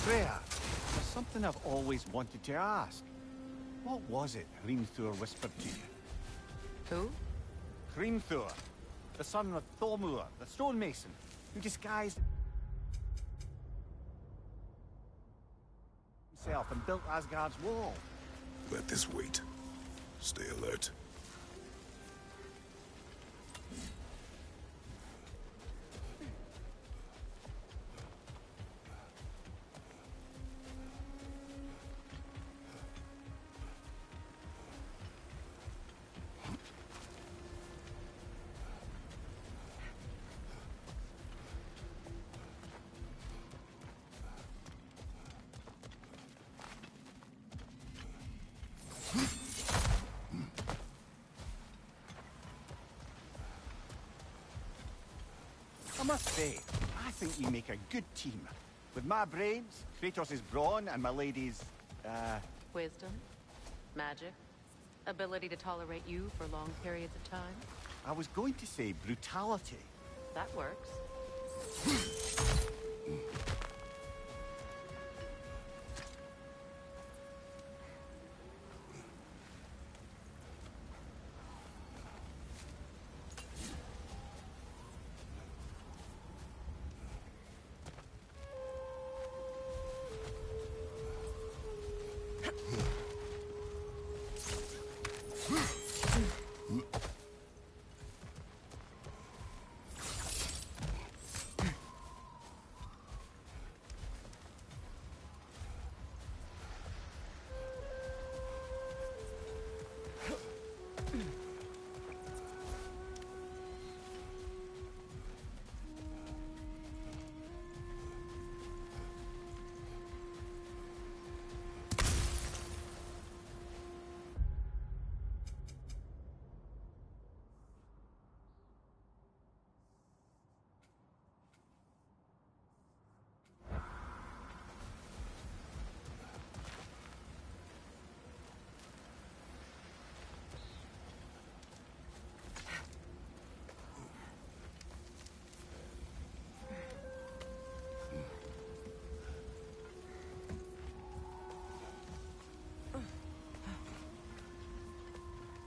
Freya, there's something I've always wanted to ask. What was it Hrimthur whispered to you? Who? Hrimthur, the son of Thormur, the stonemason, who disguised himself and built Asgard's wall. Let this wait. Stay alert. I must say, I think we make a good team. With my brains, Kratos' brawn, and my lady's, Wisdom? Magic? Ability to tolerate you for long periods of time? I was going to say brutality. That works.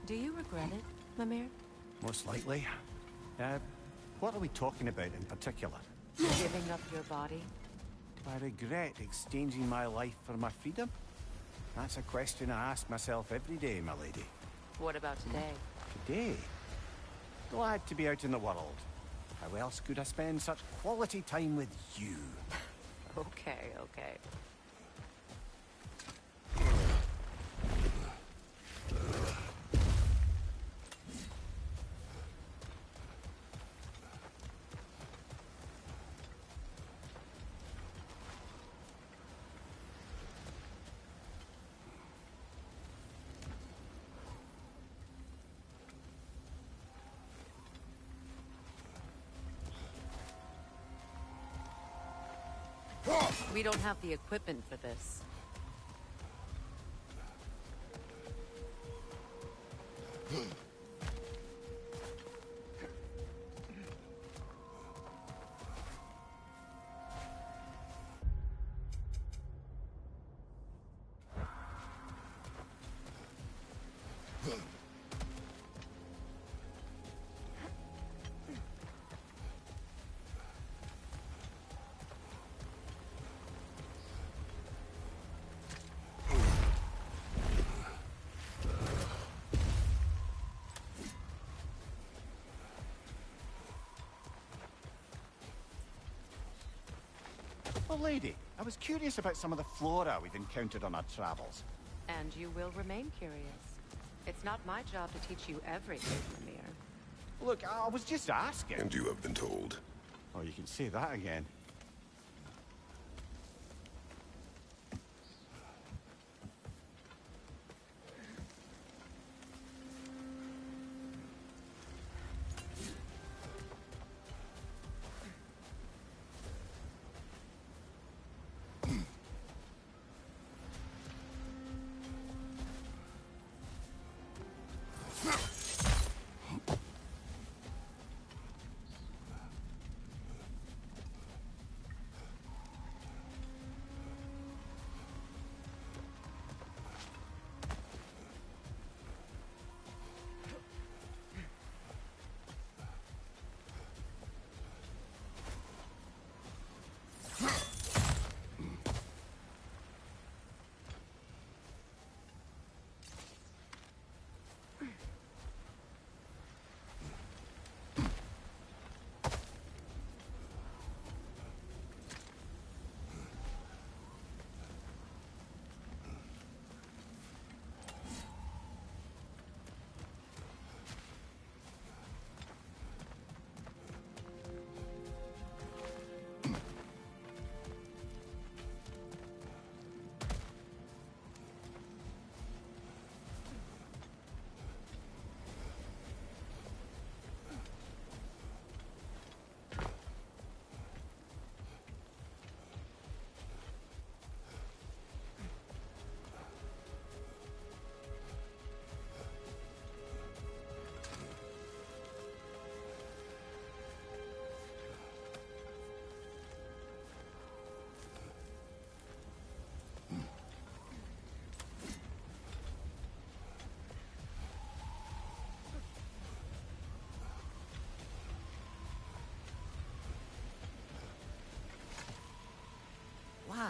Do you regret it, Mimir? Most likely. What are we talking about in particular? Giving up your body? Do I regret exchanging my life for my freedom? That's a question I ask myself every day, my lady. What about today? Today? Glad to be out in the world. How else could I spend such quality time with you? Okay. We don't have the equipment for this. Well, lady, I was curious about some of the flora we've encountered on our travels. And you will remain curious. It's not my job to teach you everything, Mimir. Look, I was just asking. And you have been told. Oh, you can say that again.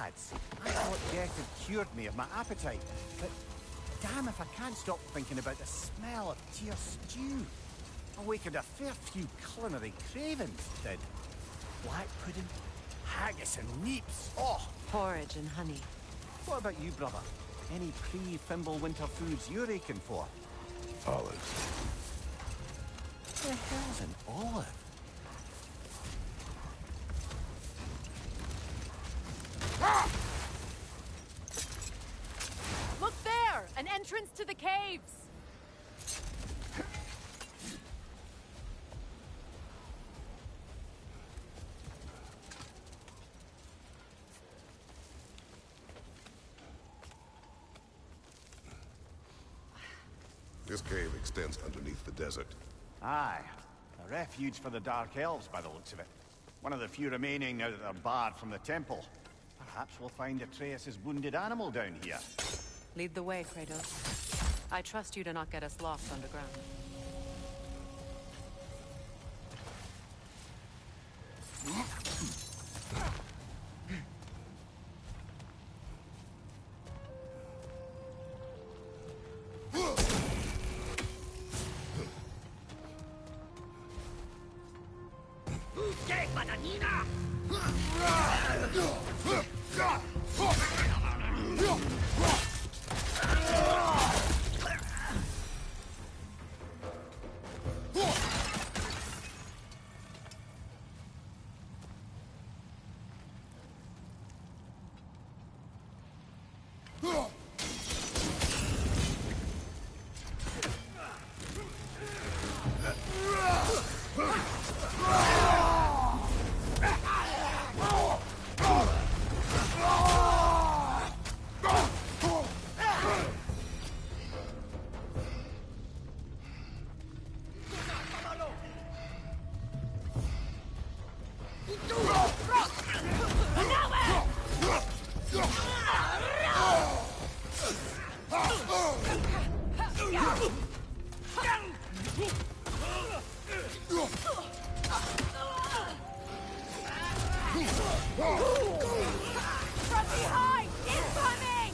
lads. I thought death had cured me of my appetite. But damn if I can't stop thinking about the smell of tear stew. Awakened a fair few culinary cravings, did. Black pudding, haggis and neeps. Oh! Porridge and honey. What about you, brother? Any pre-Fimble winter foods you're aching for? Olives. The hell's an olive? Look there! An entrance to the caves! This cave extends underneath the desert. Aye. A refuge for the Dark Elves, by the looks of it. One of the few remaining now that they're barred from the temple. Perhaps we'll find Atreus' wounded animal down here. Lead the way, Kratos. I trust you to not get us lost underground. From behind! Incoming!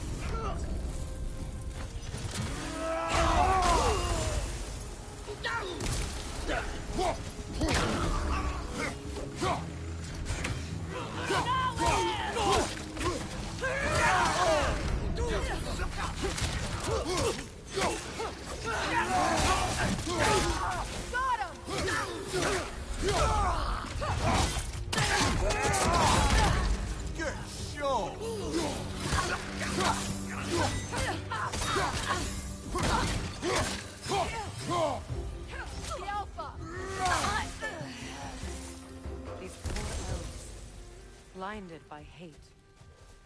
Got him! Good show! The Alpha! These poor elves. Blinded by hate.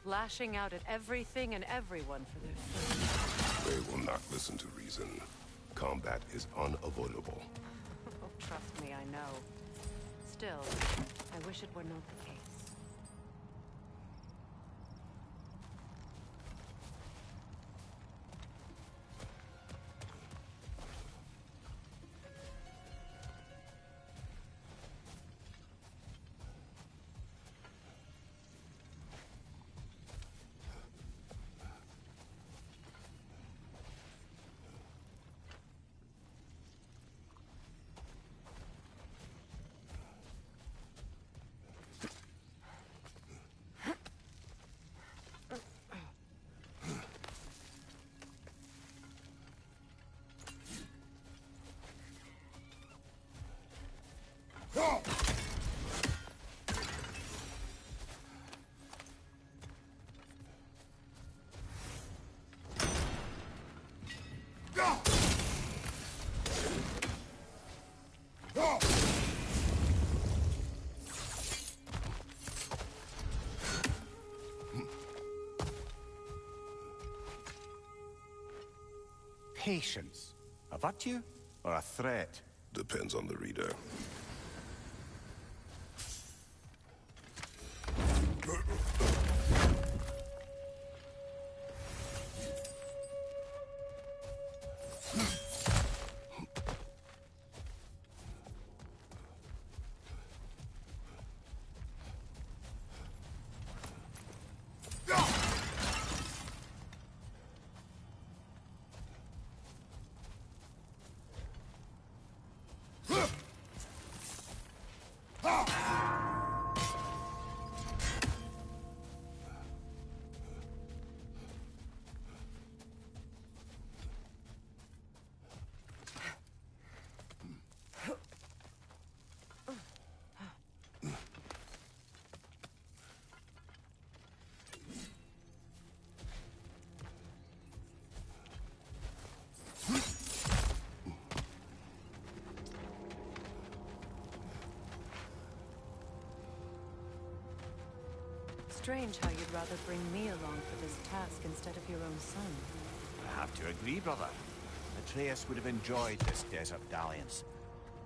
Lashing out at everything and everyone for their sins. They will not listen to reason. Combat is unavoidable. Oh, trust me, I know. Still, I wish it were not the case. Patience. A virtue or a threat? Depends on the reader. strange how you'd rather bring me along for this task instead of your own son. I have to agree, brother. Atreus would have enjoyed this desert dalliance.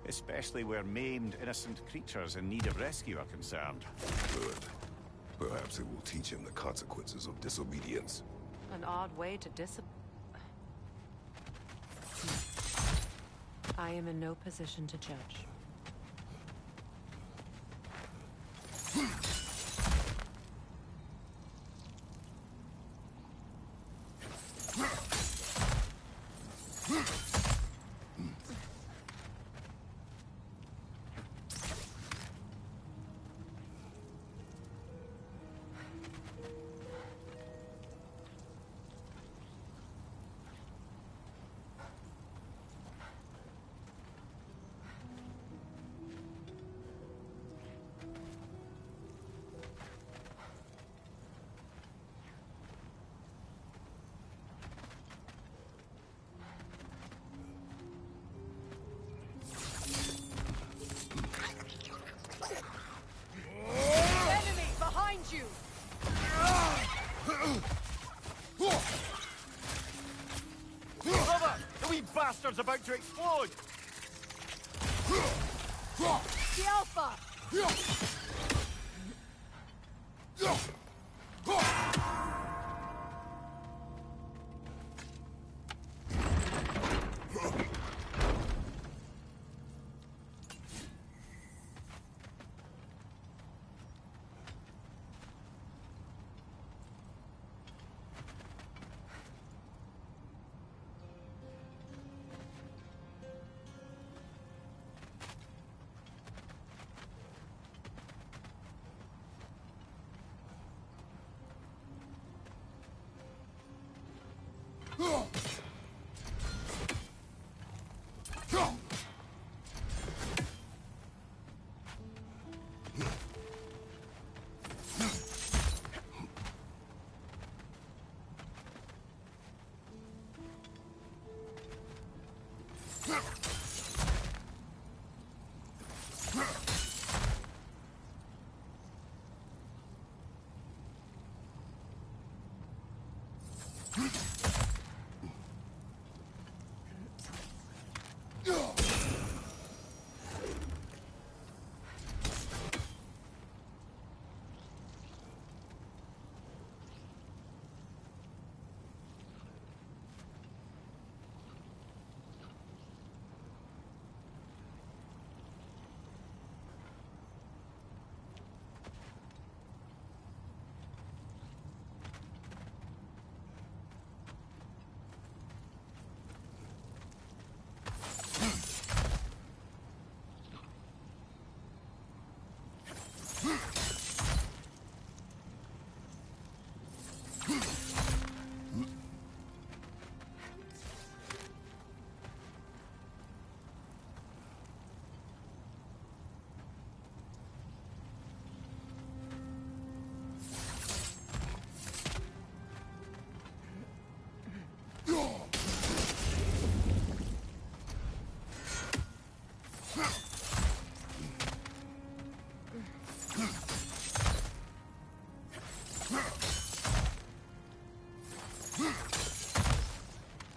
Especially where maimed, innocent creatures in need of rescue are concerned. Good. Perhaps it will teach him the consequences of disobedience. An odd way to I am in no position to judge. Enemy behind you! Brother! The wee bastard's about to explode! The Alpha!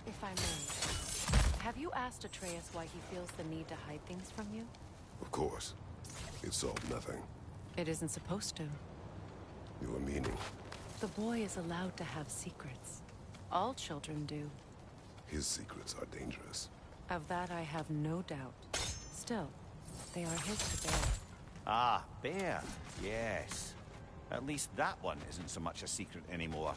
If I may, have you asked Atreus why he feels the need to hide things from you? Of course. It solved nothing. It isn't supposed to. Your meaning. The boy is allowed to have secrets. All children do. His secrets are dangerous. Of that I have no doubt. Still, they are his to bear. Ah, bear. Yes. At least that one isn't so much a secret anymore.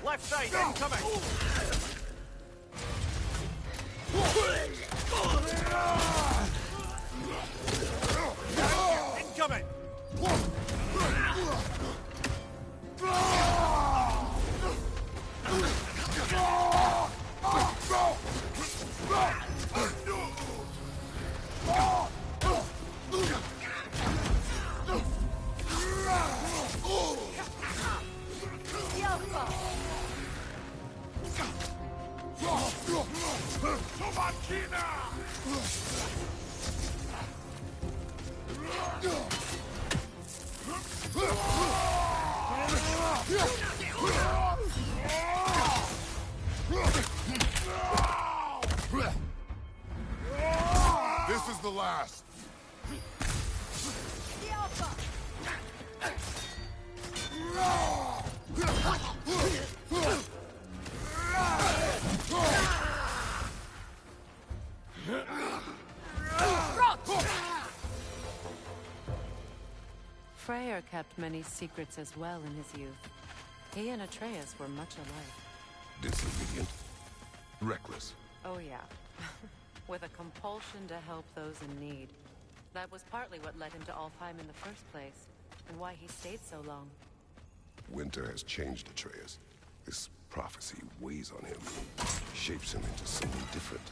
Left side, incoming! Incoming! This is the last. Freyr kept many secrets as well in his youth. He and Atreus were much alike. Disobedient. Reckless. Oh yeah. With a compulsion to help those in need. That was partly what led him to Alfheim in the first place, and why he stayed so long. Winter has changed Atreus. This prophecy weighs on him, shapes him into someone different.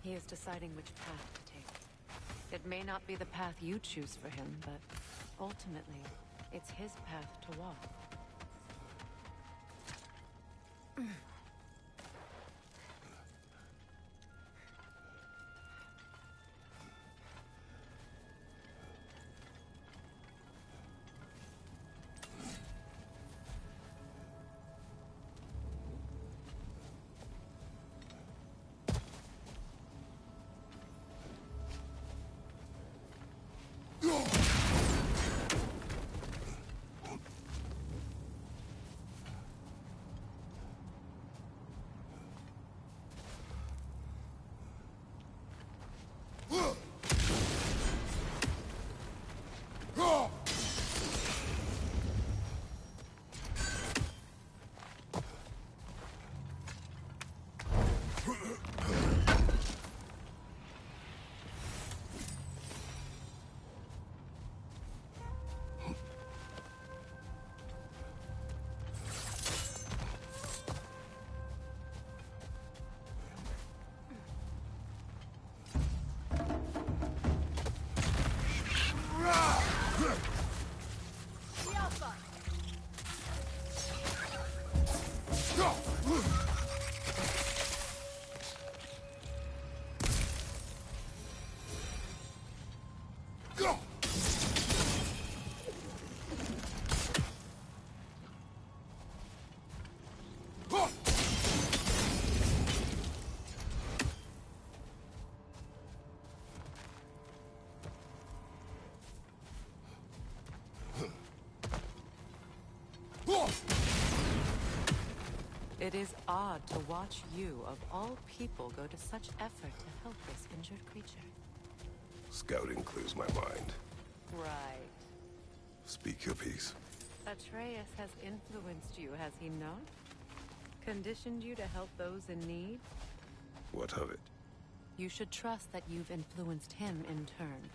He is deciding which path to take. It may not be the path you choose for him, but ultimately, it's his path to walk. It is odd to watch you, of all people, go to such effort to help this injured creature. Scouting clears my mind. Right. Speak your piece. Atreus has influenced you, has he not? Conditioned you to help those in need? What of it? You should trust that you've influenced him in turn.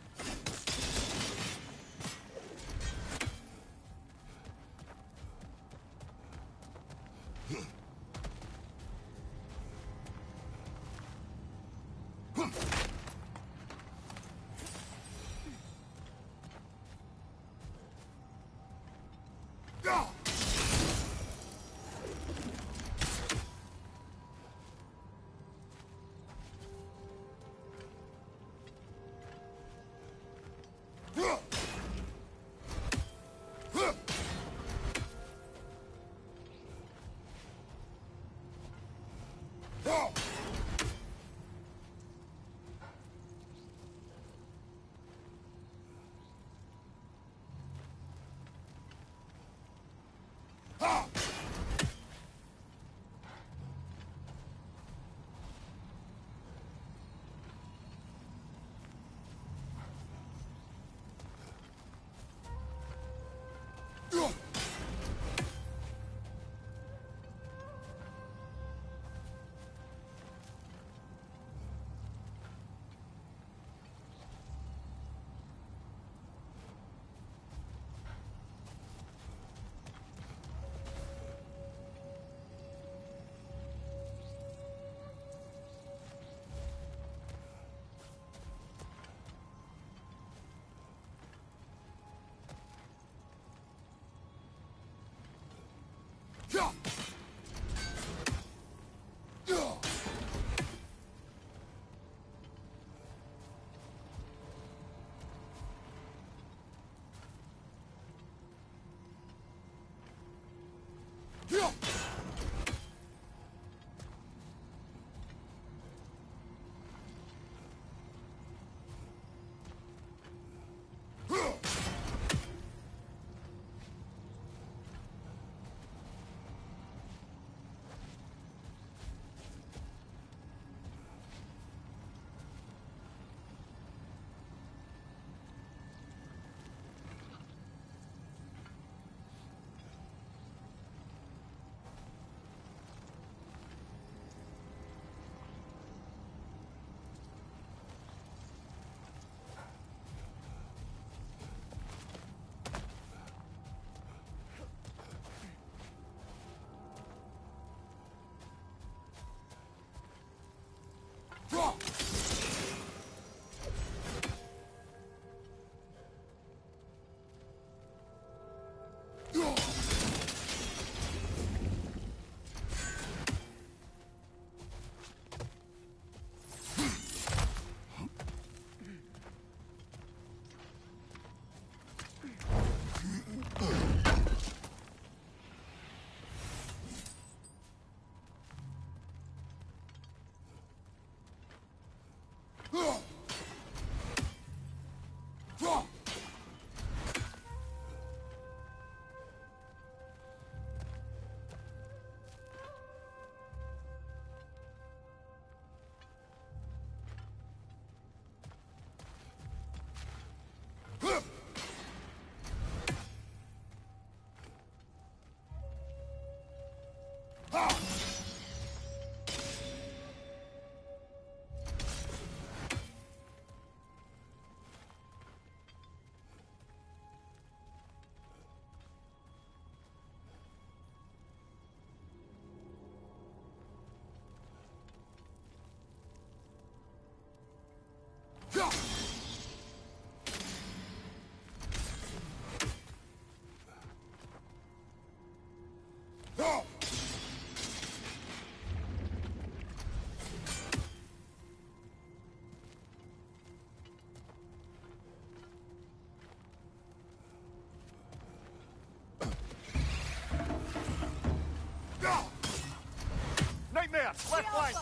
Nightmare! Left flank!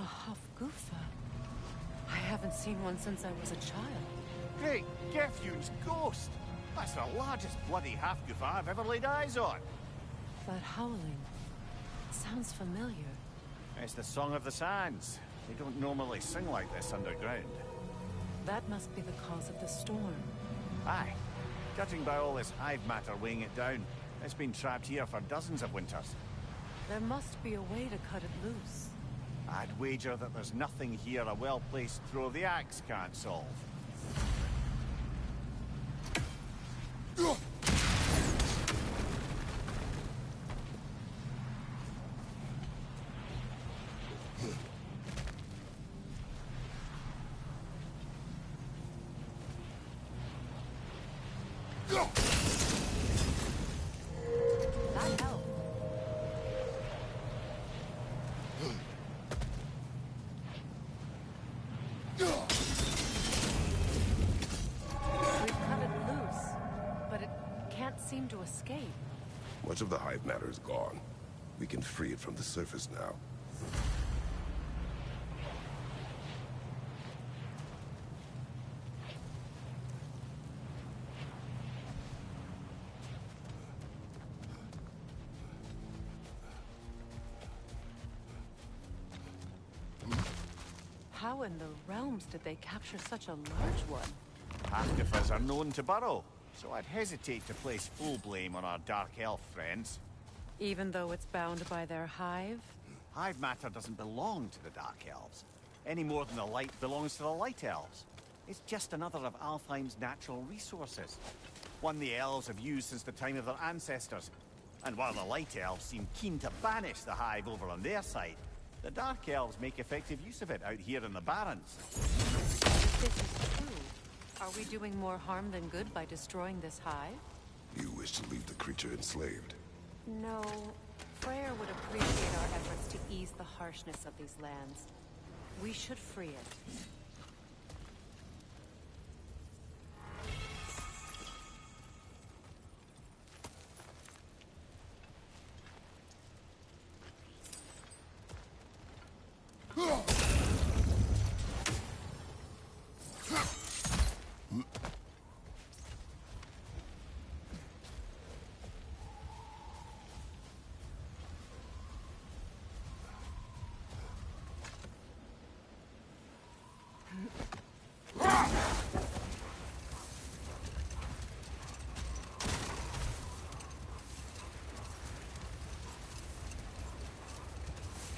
Hofgufa. I haven't seen one since I was a child. Great Gefjun's ghost! That's the largest bloody half-goof I've ever laid eyes on. That howling sounds familiar. It's the Song of the Sands. They don't normally sing like this underground. That must be the cause of the storm. Aye. Judging by all this hive matter weighing it down, it's been trapped here for dozens of winters. There must be a way to cut it loose. I'd wager that there's nothing here a well-placed throw of the axe can't solve. That helped. We've cut it loose, but it can't seem to escape. Much of the hive matter is gone. We can free it from the surface now. How in the realms did they capture such a large one? Half-goofers are known to burrow, so I'd hesitate to place full blame on our dark elf friends. Even though it's bound by their hive? Hive matter doesn't belong to the Dark Elves, any more than the light belongs to the Light Elves. It's just another of Alfheim's natural resources. One the elves have used since the time of their ancestors. And while the Light Elves seem keen to banish the hive over on their side, the Dark Elves make effective use of it out here in the Barrens. If this is true, are we doing more harm than good by destroying this hive? You wish to leave the creature enslaved. No. Freyr would appreciate our efforts to ease the harshness of these lands. We should free it.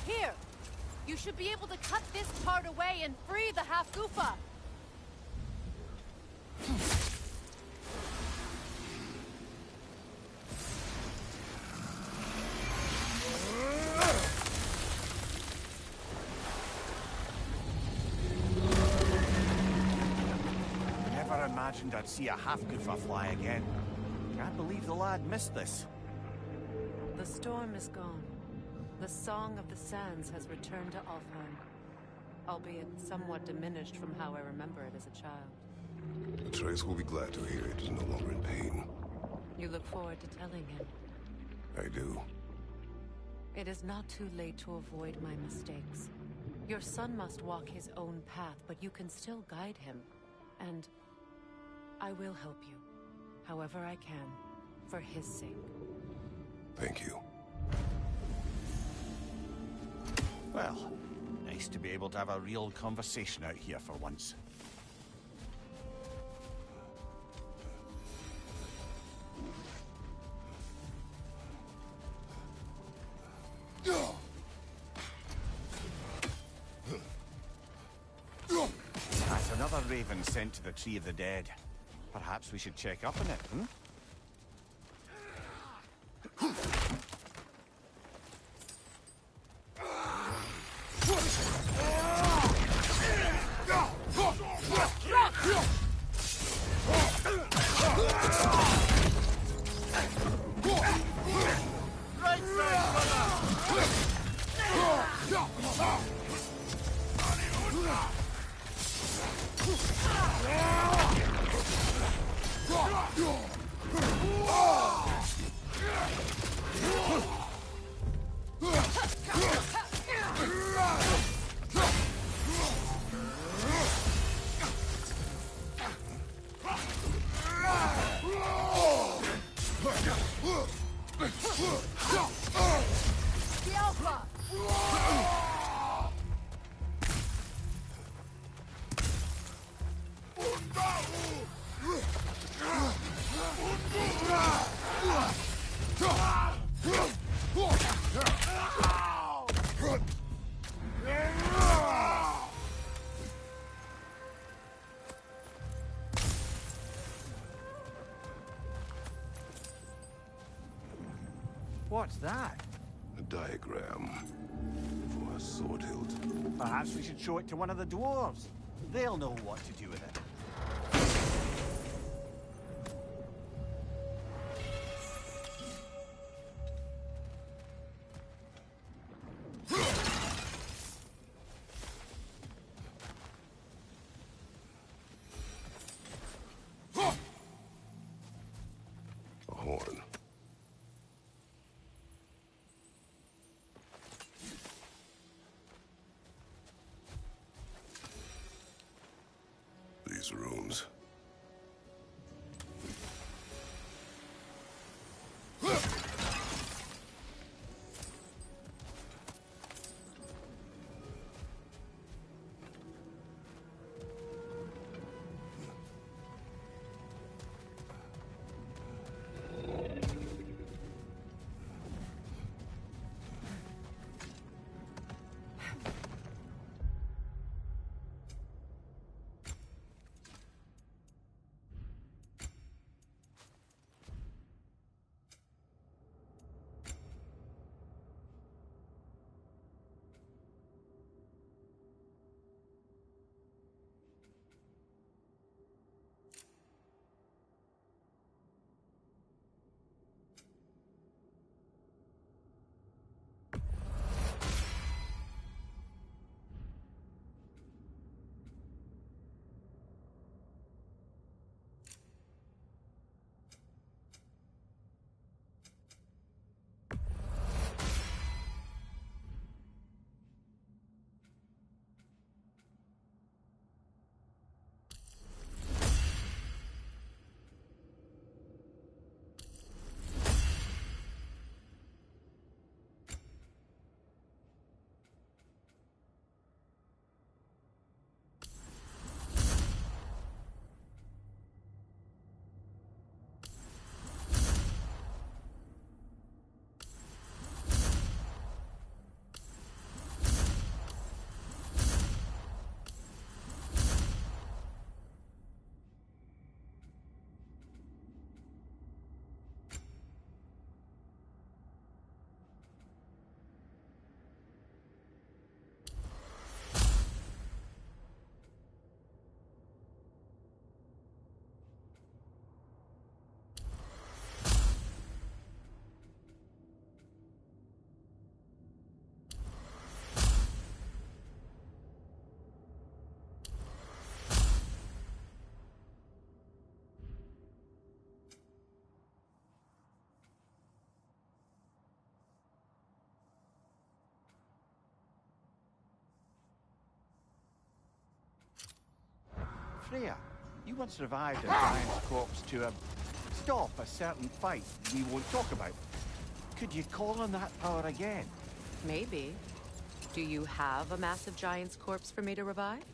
Here! You should be able to cut this part away and free the half-goofa! Never imagined I'd see a half-goofa fly again. Can't believe the lad missed this. The storm is gone. The Song of the Sands has returned to Alfheim, albeit somewhat diminished from how I remember it as a child. Atreus will be glad to hear it is no longer in pain. You look forward to telling him. I do. It is not too late to avoid my mistakes. Your son must walk his own path, but you can still guide him. And I will help you, however I can, for his sake. Thank you. Well, nice to be able to have a real conversation out here for once. That's another raven sent to the Tree of the Dead. Perhaps we should check up on it, hmm? What's that? A diagram for a sword hilt. Perhaps we should show it to one of the dwarves. They'll know what to do with it. A horn. These rooms. Freya, you once revived a giant's corpse to stop a certain fight we won't talk about. Could you call on that power again? Maybe. Do you have a massive giant's corpse for me to revive?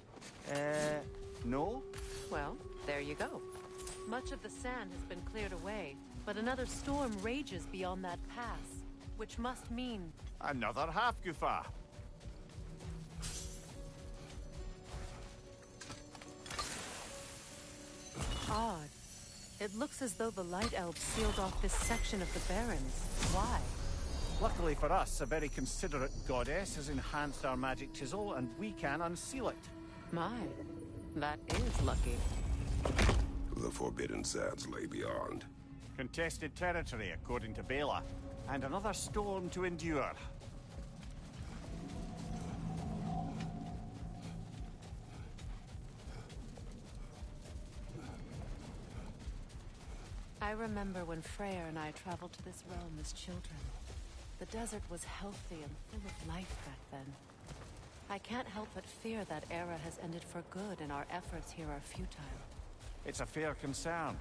No? Well, there you go. Much of the sand has been cleared away, but another storm rages beyond that pass, which must mean... Another half-goofa. Odd. It looks as though the Light Elves sealed off this section of the Barrens. Why? Luckily for us, a very considerate goddess has enhanced our magic chisel, and we can unseal it. My, that is lucky. The forbidden sands lay beyond. Contested territory, according to Bela, and another storm to endure. I remember when Freyr and I traveled to this realm as children. The desert was healthy and full of life back then. I can't help but fear that era has ended for good and our efforts here are futile. It's a fair concern.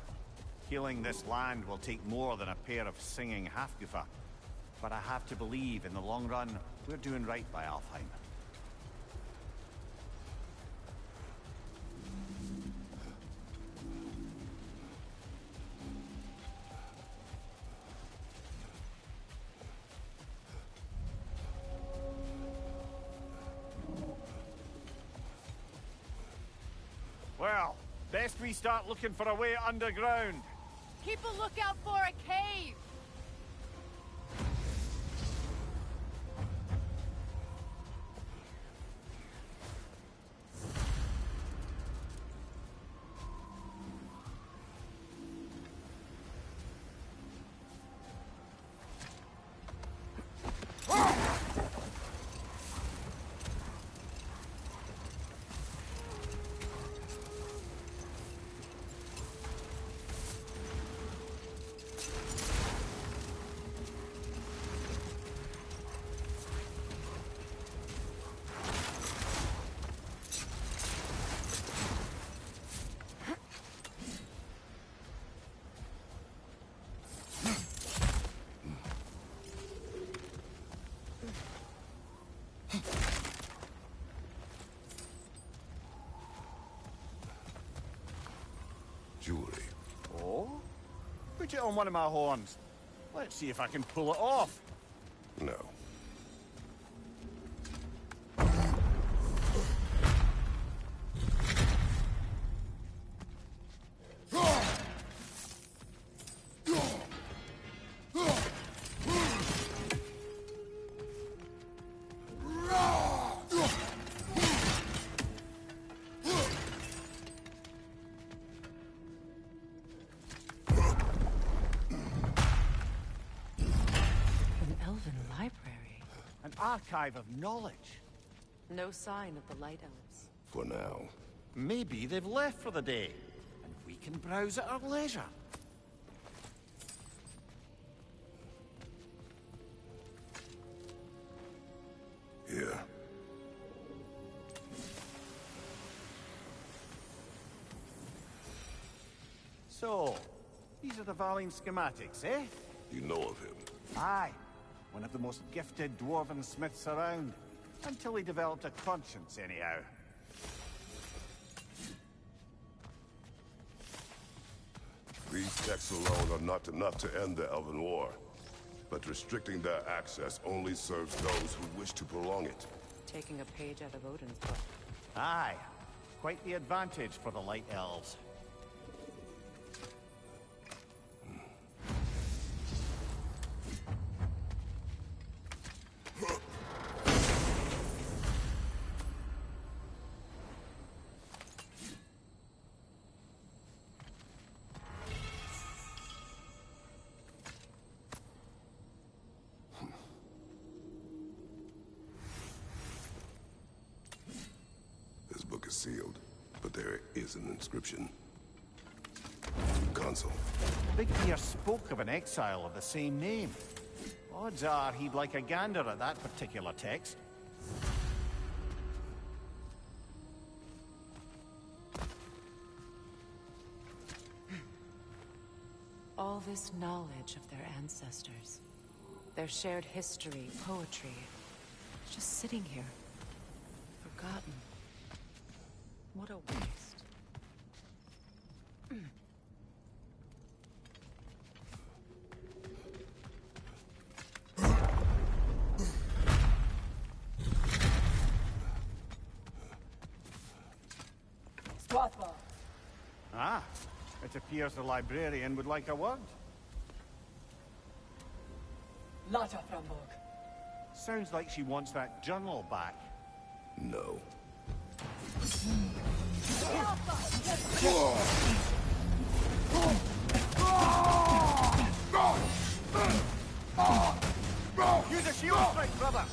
Healing this land will take more than a pair of singing half-goofa. But I have to believe, in the long run, we're doing right by Alfheim. Well, best we start looking for a way underground. Keep a lookout for a cave! Jewelry. Oh? Put it on one of my horns. Let's see if I can pull it off. No. Archive of knowledge. No sign of the Light Elves. For now. Maybe they've left for the day, and we can browse at our leisure. Here. So, these are the Valine schematics, eh? You know of him? Aye. One of the most gifted dwarven smiths around. Until he developed a conscience, anyhow. These texts alone are not enough to end the Elven War. But restricting their access only serves those who wish to prolong it. Taking a page out of Odin's book. Aye. Quite the advantage for the Light Elves. Is sealed, but there is an inscription. Consul. Big Deer spoke of an exile of the same name. Odds are he'd like a gander at that particular text. All this knowledge of their ancestors, their shared history, poetry, just sitting here, forgotten. What a waste. Ah, it appears the librarian would like a word. Lata Framborg. Sounds like she wants that journal back. No. Use a shield strike, brother!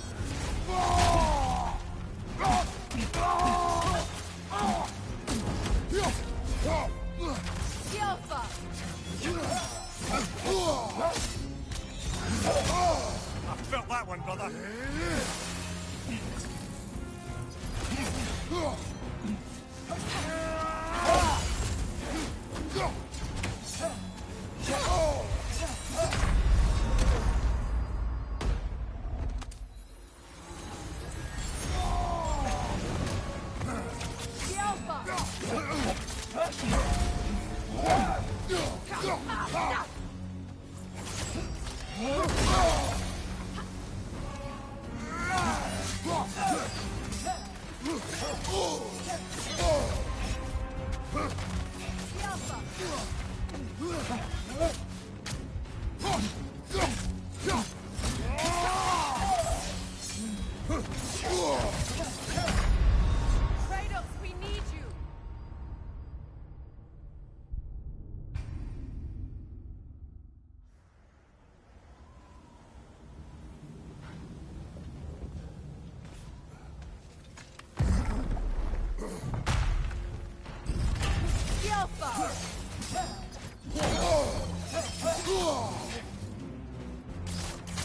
Yelfa! I felt that one, brother.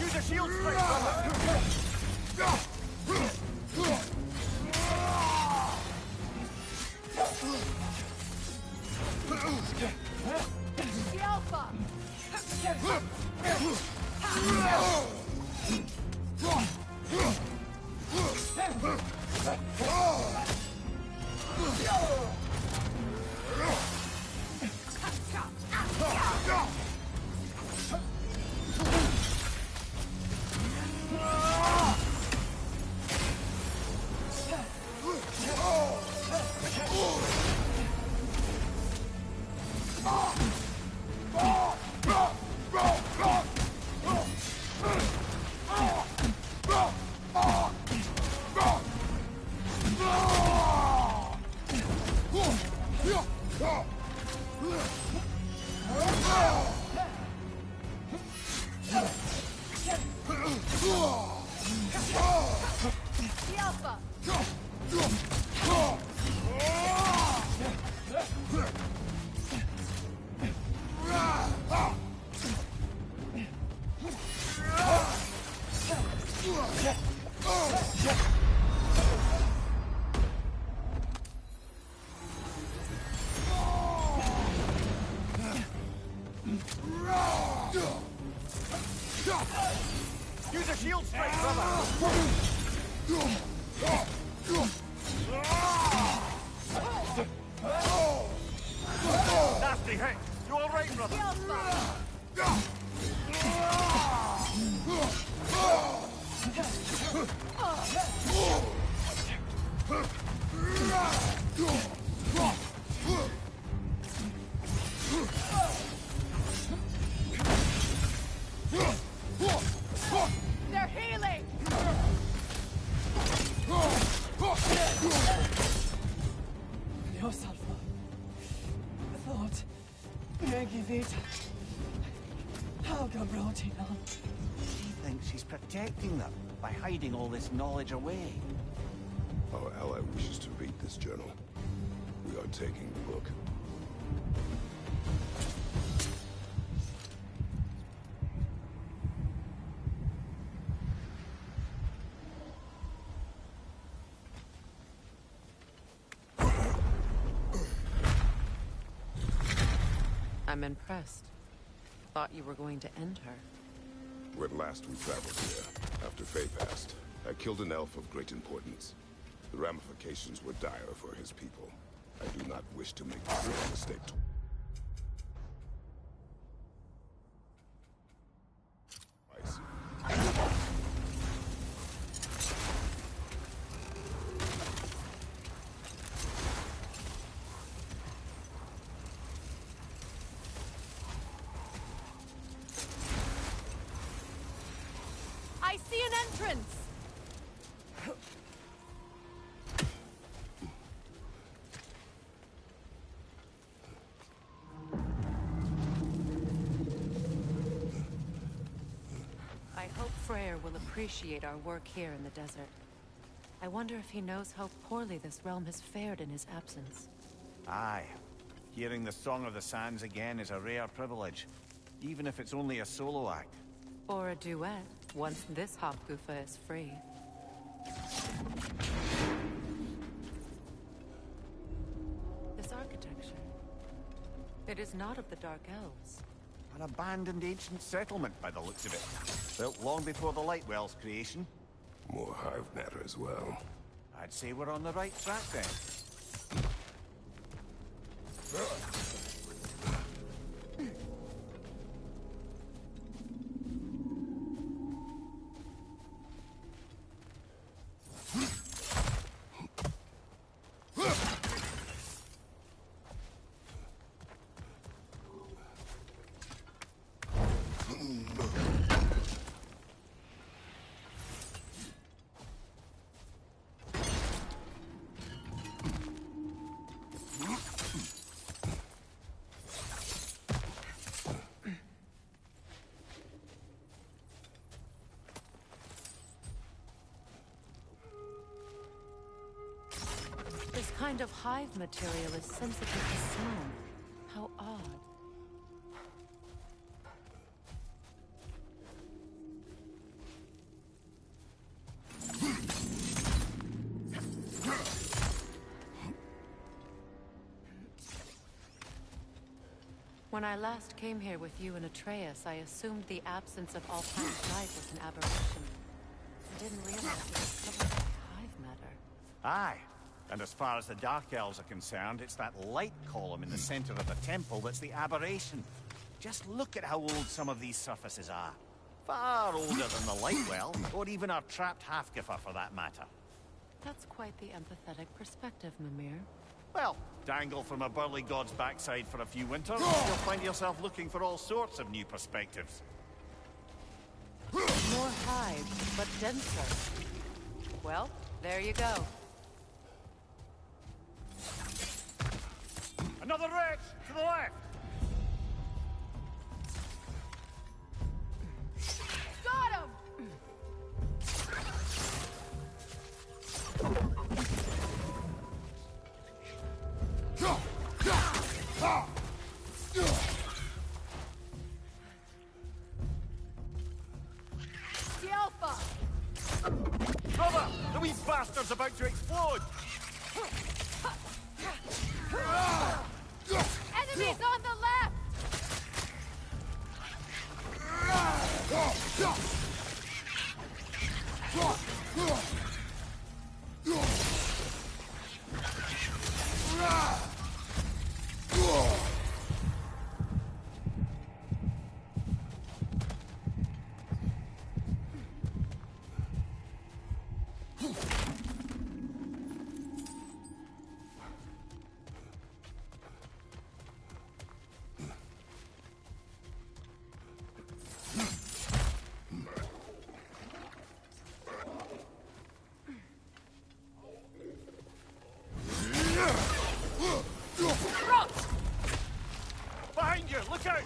Use a shield strike, brother! The Alpha! The Alpha! Use a shield strike, brother! Nasty hit! You alright, brother? The Alpha! They're healing! Dios Alpha. Thought. Negi Vita. Helga Brotina. She thinks she's protecting them by hiding all this knowledge away. Our ally wishes to read this journal. We are taking the book. I'm impressed. Thought you were going to end her. When last we traveled here, after Faye passed, I killed an elf of great importance. The ramifications were dire for his people. I do not wish to make the same mistake. Twice. I see an entrance! I hope Freyr will appreciate our work here in the desert. I wonder if he knows how poorly this realm has fared in his absence. Aye. Hearing the Song of the Sands again is a rare privilege, even if it's only a solo act. Or a duet, once this Hopgufa is free. This architecture. It is not of the Dark Elves. An abandoned ancient settlement by the looks of it. Built long before the Lightwell's creation. More hive matter as well. I'd say we're on the right track then. This kind of hive material is sensitive to smell. When I last came here with you and Atreus, I assumed the absence of all plant life was an aberration. I didn't realize it was covered by hive matter. Aye. And as far as the Dark Elves are concerned, it's that light column in the center of the temple that's the aberration. Just look at how old some of these surfaces are. Far older than the Lightwell, or even our trapped Halfgiffer for that matter. That's quite the empathetic perspective, Mimir. Well, dangle from a burly god's backside for a few winters, you'll find yourself looking for all sorts of new perspectives. More hive, but denser. Well, there you go. Another wretch! To the left! Got him! The Alpha! Brother! The wee bastard's about to explode! Enemies on the left! Behind you! Look out!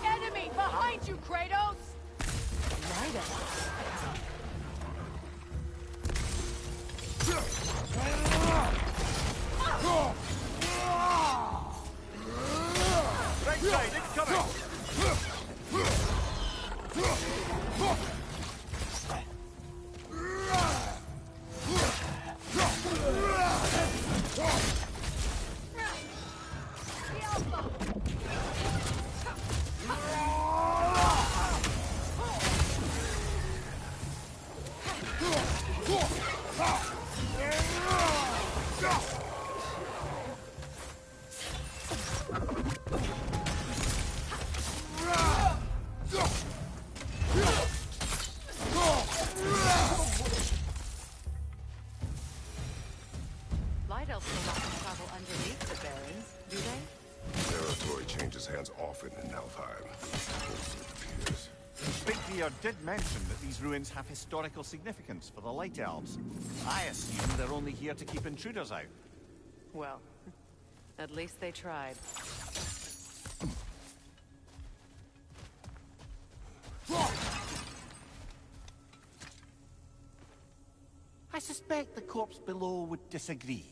Enemy behind you, Kratos! Right side, it's coming! The Alpha! Light elves will not travel underneath the barrens, do they? Territory changes hands often in Alfheim. Also it appears. Big Beard did mention that these ruins have historical significance for the Light Elves. I assume they're only here to keep intruders out. Well, at least they tried. I suspect the corpse below would disagree.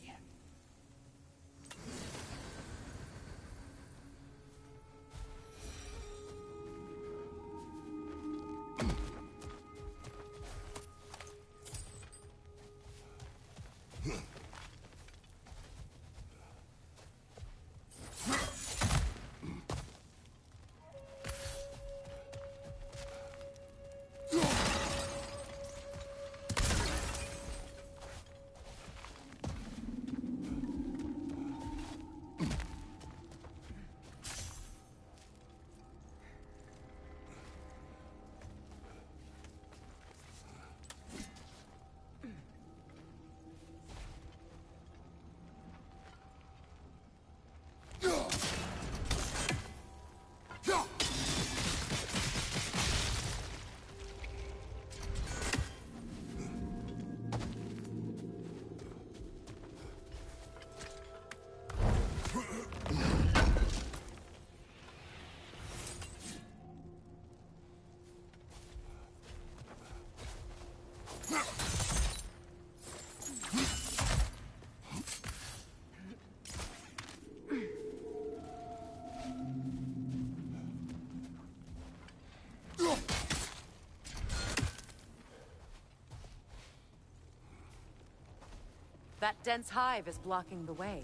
That dense hive is blocking the way.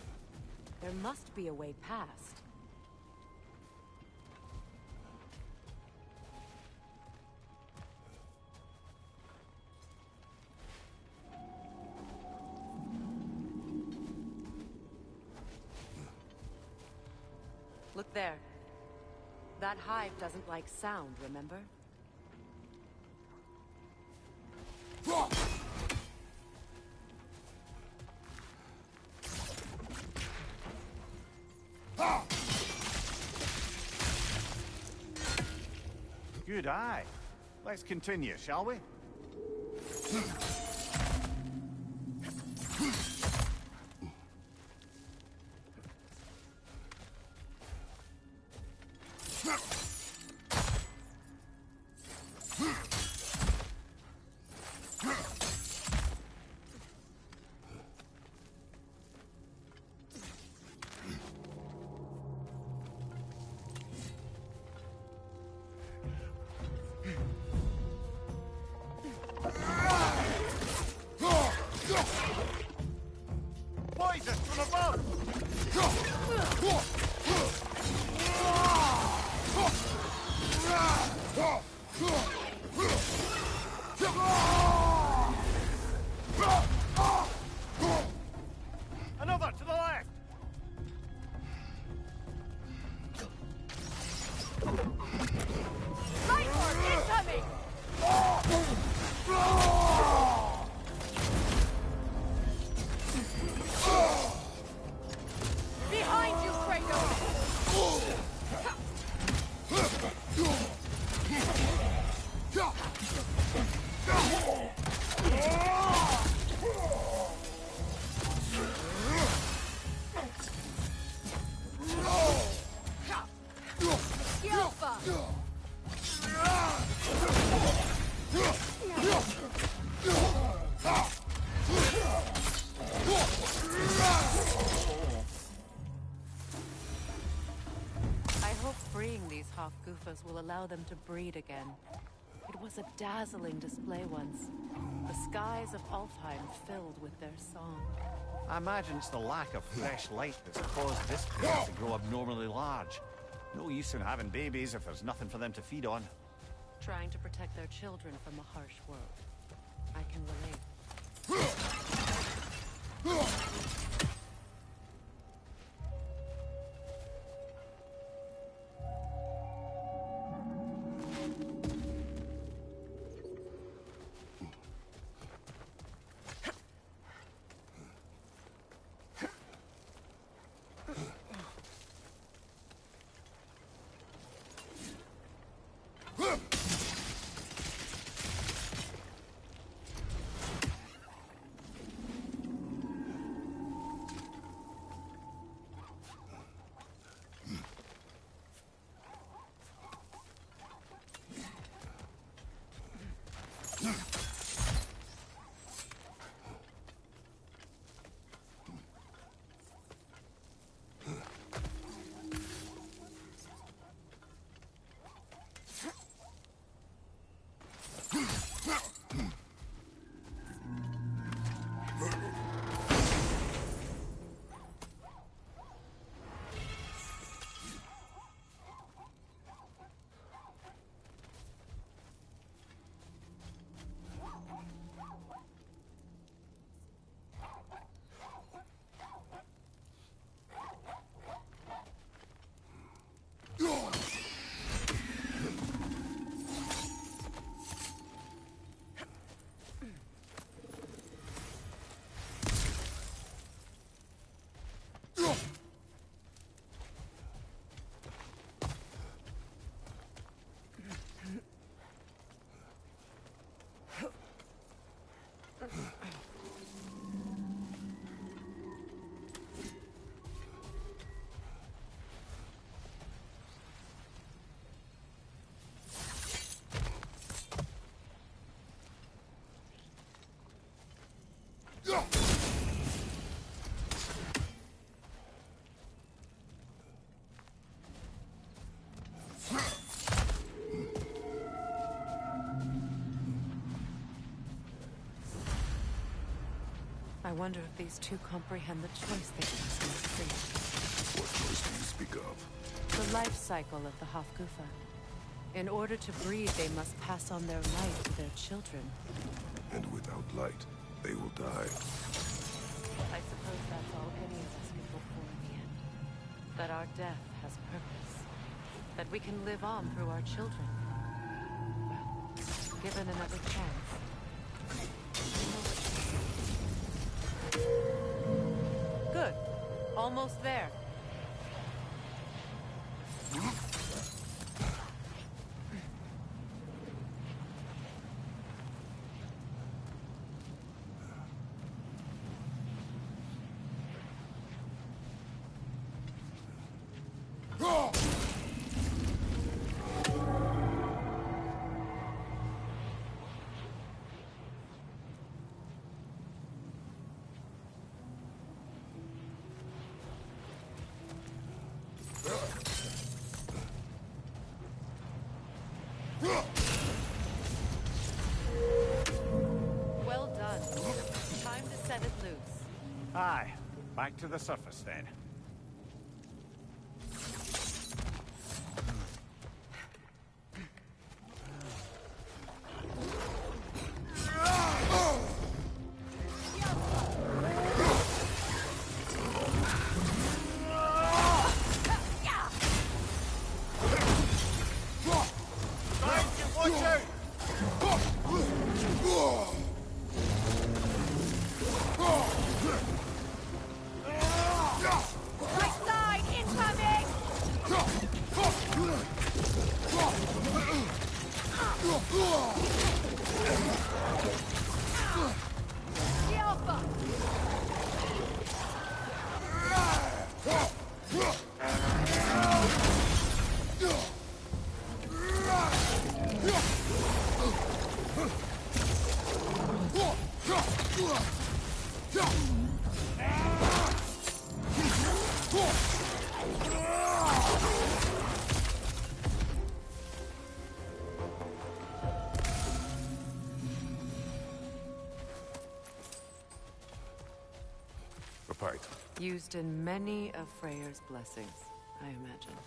There must be a way past. Look there. That hive doesn't like sound, remember? Good eye. Let's continue, shall we? Poison from above! Another to the left! Lightborn incoming! Behind you, Kratos! Yelpa! I hope freeing these Hofgufas will allow them to breed again. It was a dazzling display once. The skies of Alfheim filled with their song. I imagine it's the lack of fresh light that's caused this place to grow abnormally large. No use in having babies if there's nothing for them to feed on. Trying to protect their children from a harsh world. I can relate. wonder if these two comprehend the choice they face in the street. What choice do you speak of? The life cycle of the Hofgufa. In order to breed, they must pass on their light to their children. And without light, they will die. I suppose that's all any of us can hope for in the end. That our death has purpose. That we can live on through our children. Well, given another chance. Good. Almost there. Well done. Time to set it loose. Aye. Back to the surface then. Watch out! Right side, incoming! The Alpha! A pipe. Used in many of Freyr's blessings, I imagine.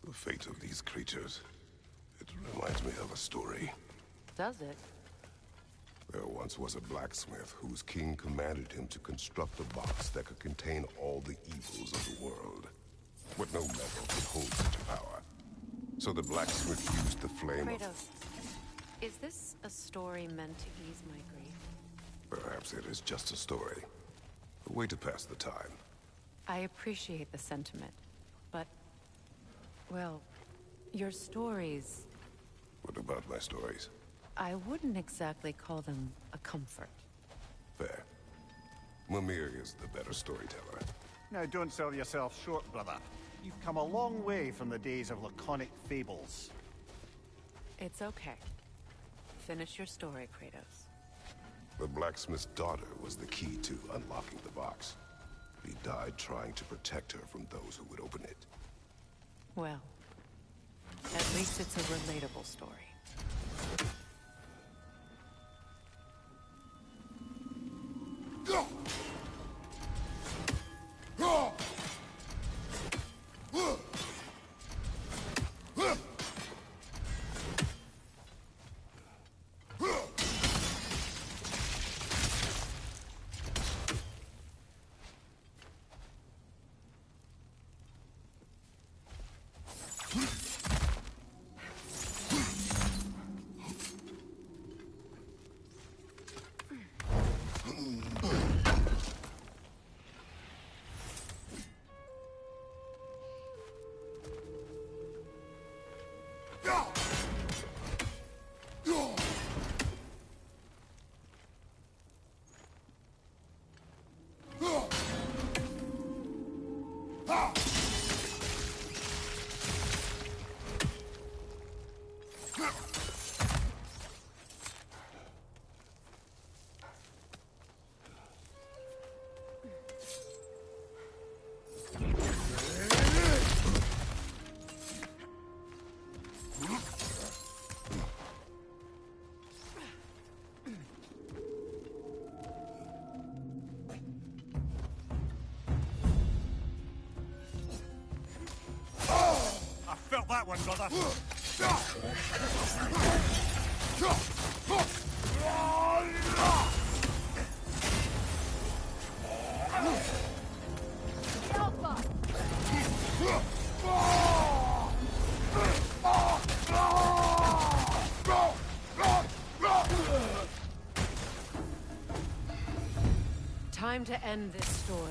The fate of these creatures. It reminds me of a story. Does it? There once was a blacksmith whose king commanded him to construct a box that could contain all the evils of the world. But no metal could hold such a power. So the blacksmith used the flame of... Kratos, is this a story meant to ease my grief? Perhaps it is just a story. A way to pass the time. I appreciate the sentiment, but... well, your stories... What about my stories? I wouldn't exactly call them a comfort. Fair. Mimir is the better storyteller. Now don't sell yourself short, brother. You've come a long way from the days of laconic fables. It's okay. Finish your story, Kratos. The blacksmith's daughter was the key to unlocking the box. He died trying to protect her from those who would open it. Well, at least it's a relatable story. on, brother. Alpha! Time to end this storm.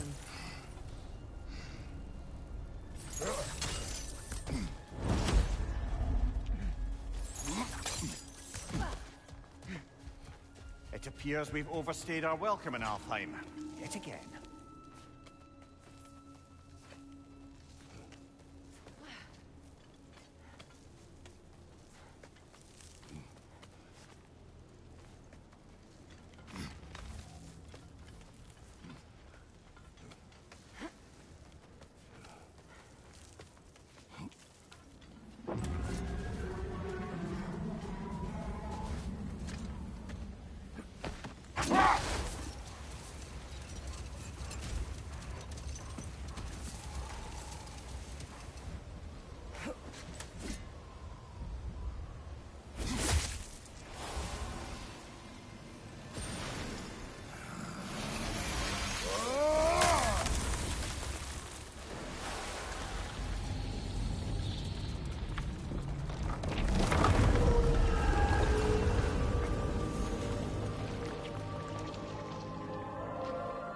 It appears we've overstayed our welcome in Alfheim. Yet again.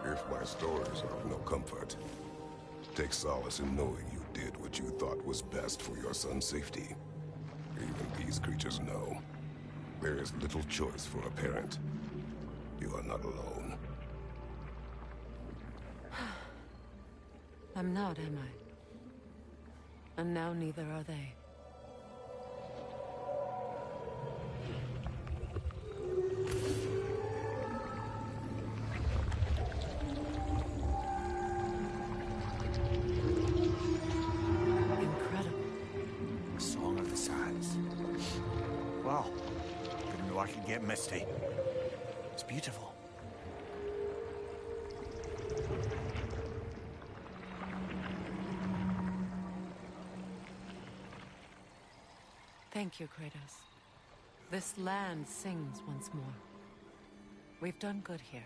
If my stories are of no comfort, take solace in knowing you did what you thought was best for your son's safety. Even these creatures know. There is little choice for a parent. You are not alone. I'm not, am I? And now neither are they. Incredible. Song of the Sands. Well, didn't know I could get misty. It's beautiful. Thank you, Kratos. This land sings once more. We've done good here.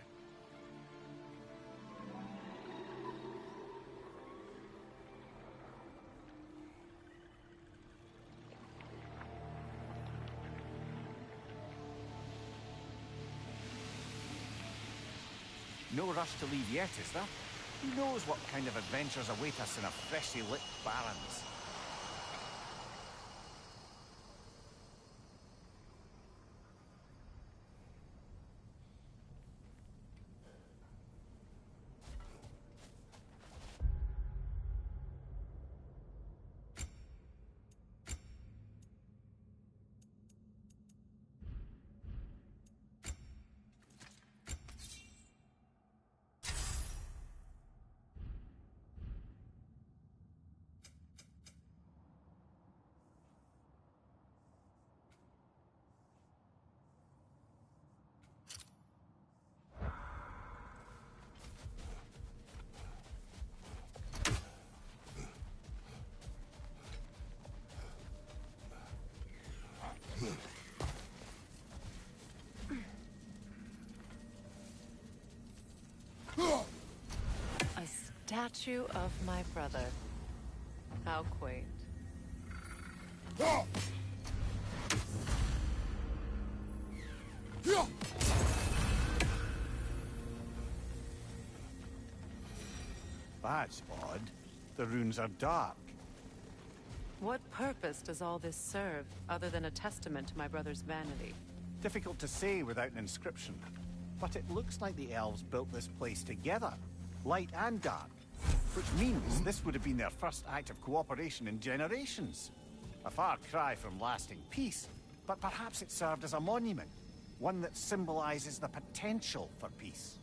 No rush to leave yet, is there? Who knows what kind of adventures await us in a freshly lit Barrens? A statue of my brother. How quaint. That's odd. The runes are dark. What purpose does all this serve, other than a testament to my brother's vanity? Difficult to say without an inscription. But it looks like the elves built this place together, light and dark. Which means this would have been their first act of cooperation in generations. A far cry from lasting peace, but perhaps it served as a monument. One that symbolizes the potential for peace.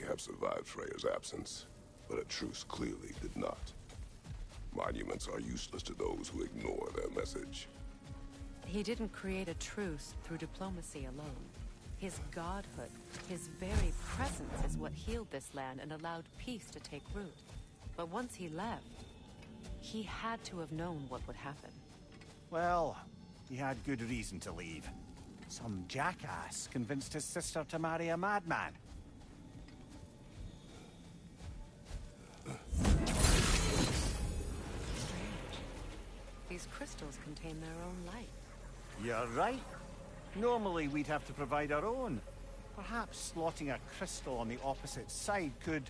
have survived Freya's absence, but a truce clearly did not. Monuments are useless to those who ignore their message. He didn't create a truce through diplomacy alone. His godhood, his very presence is what healed this land and allowed peace to take root. But once he left, he had to have known what would happen. Well, he had good reason to leave. Some jackass convinced his sister to marry a madman. These crystals contain their own light. You're right. Normally we'd have to provide our own. Perhaps slotting a crystal on the opposite side could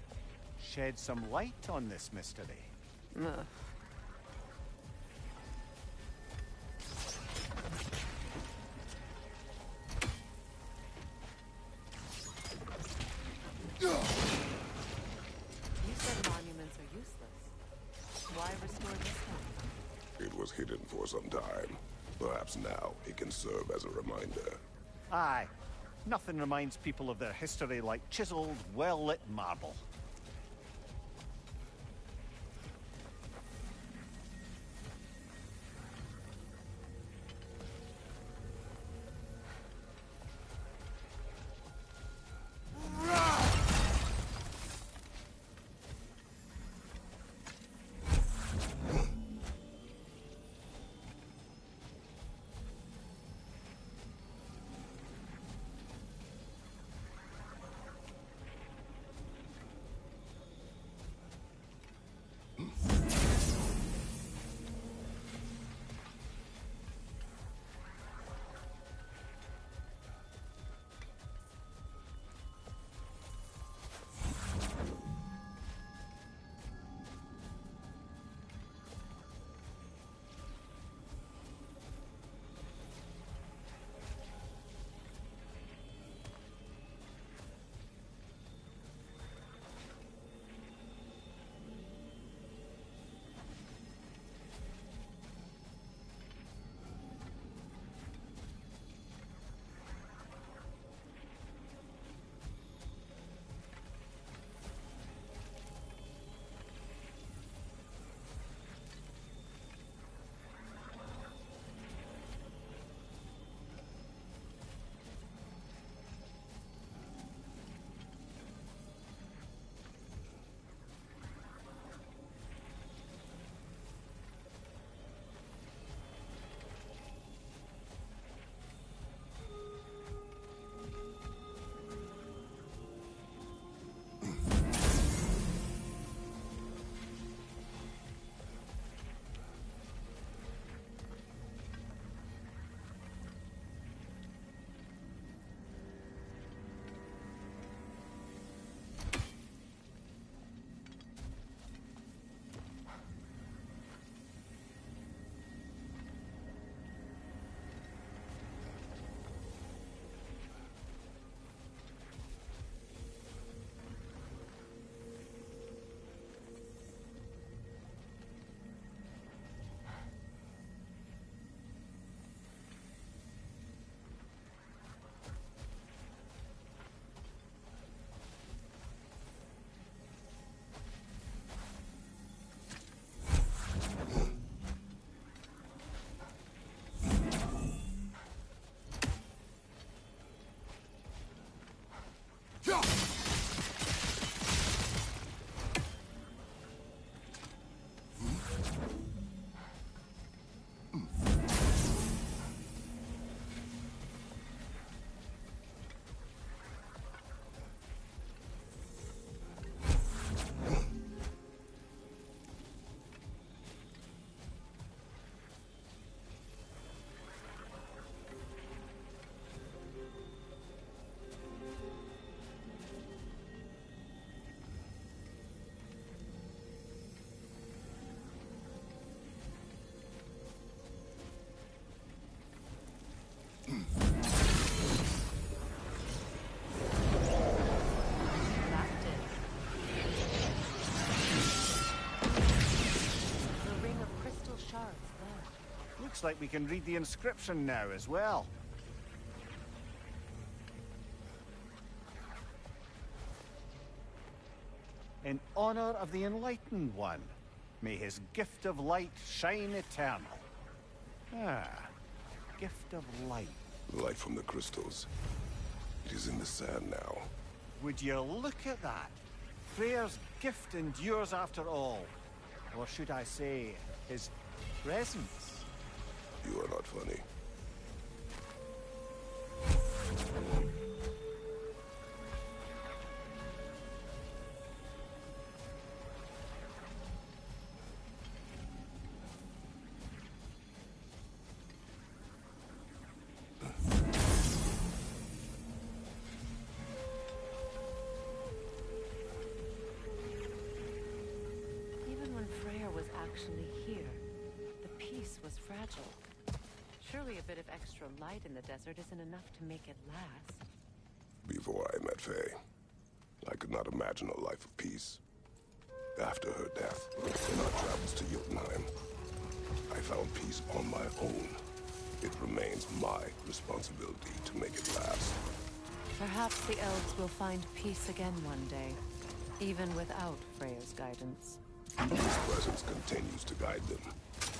shed some light on this mystery. Ugh. You said monuments are useless. Why restore this one? It was hidden for some time. Perhaps now it can serve as a reminder. Aye. Nothing reminds people of their history like chiseled, well-lit marble. Looks like we can read the inscription now as well. In honor of the Enlightened One, may his gift of light shine eternal. Ah, gift of light. Light from the crystals. It is in the sand now. Would you look at that? Freyr's gift endures after all. Or should I say, his presence? You are not funny. Actually here, the peace was fragile. Surely a bit of extra light in the desert isn't enough to make it last. Before I met Faye, I could not imagine a life of peace. After her death, in our travels to Jotunheim, I found peace on my own. It remains my responsibility to make it last. Perhaps the elves will find peace again one day, even without Freya's guidance. His presence continues to guide them,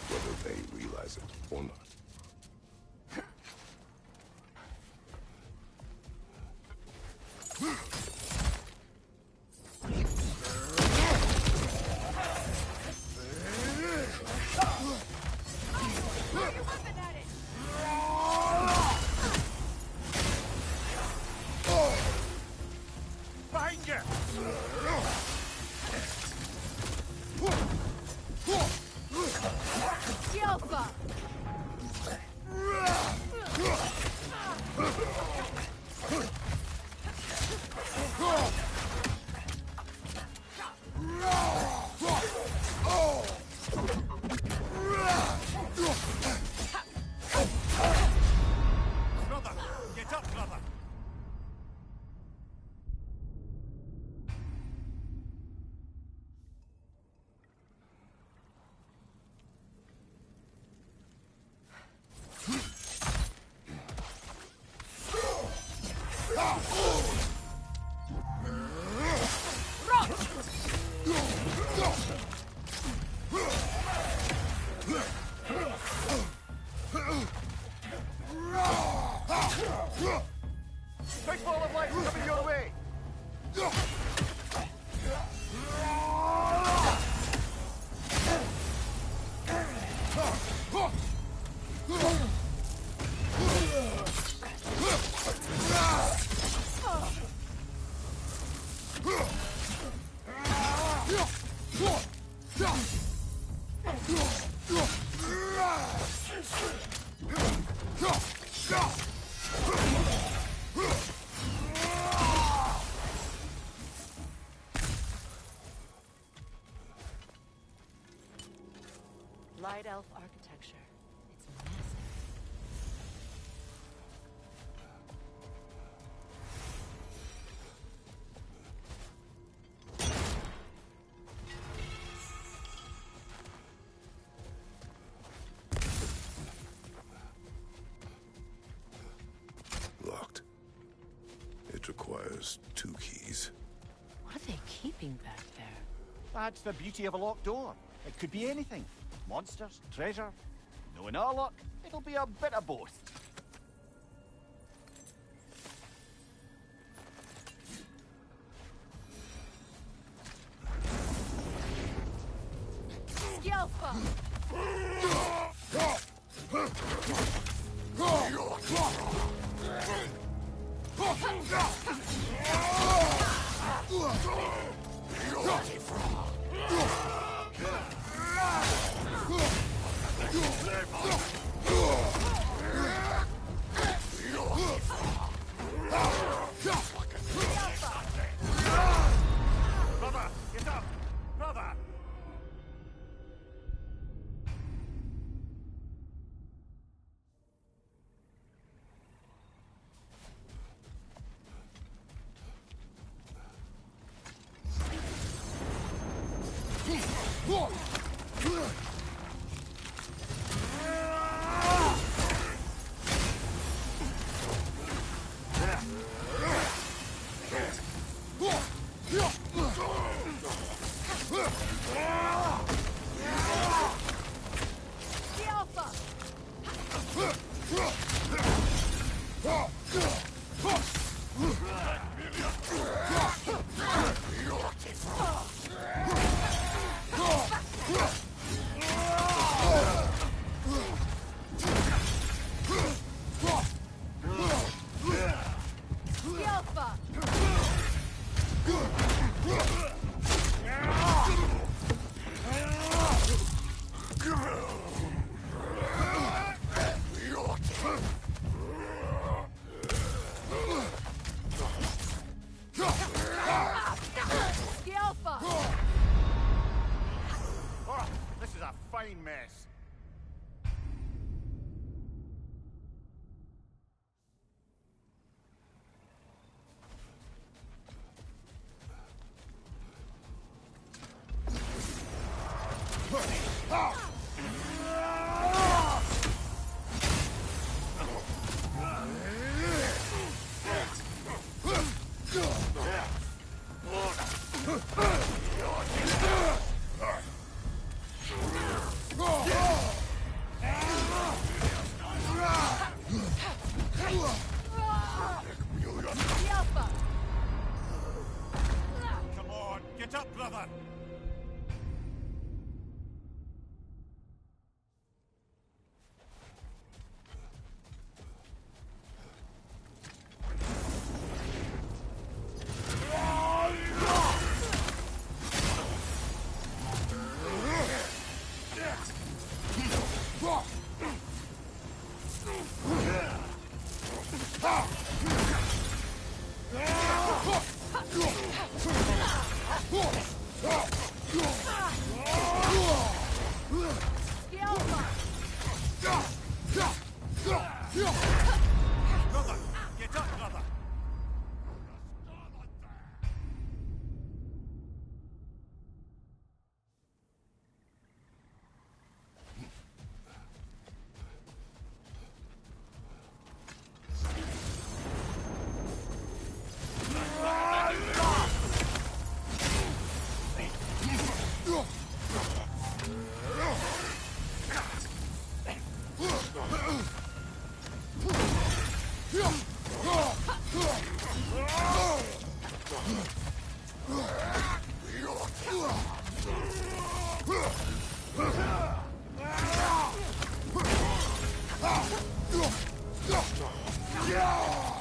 whether they realize it or not. Behind you! Alpha! Brother! Get up, brother! Big ball of light coming your way! Light elf architecture. It's massive. Locked. It requires 2 keys. What are they keeping back there? That's the beauty of a locked door. It could be anything. Monsters, treasure. Knowing our luck, it'll be a bit of both. Alpha! Brother, get up! Brother! Alpha! The Alpha! Oh, this is a fine mess. The Alpha! Come on, get up, brother. The Alpha! Brother, get up, brother. The Alpha! The Alpha! The Alpha!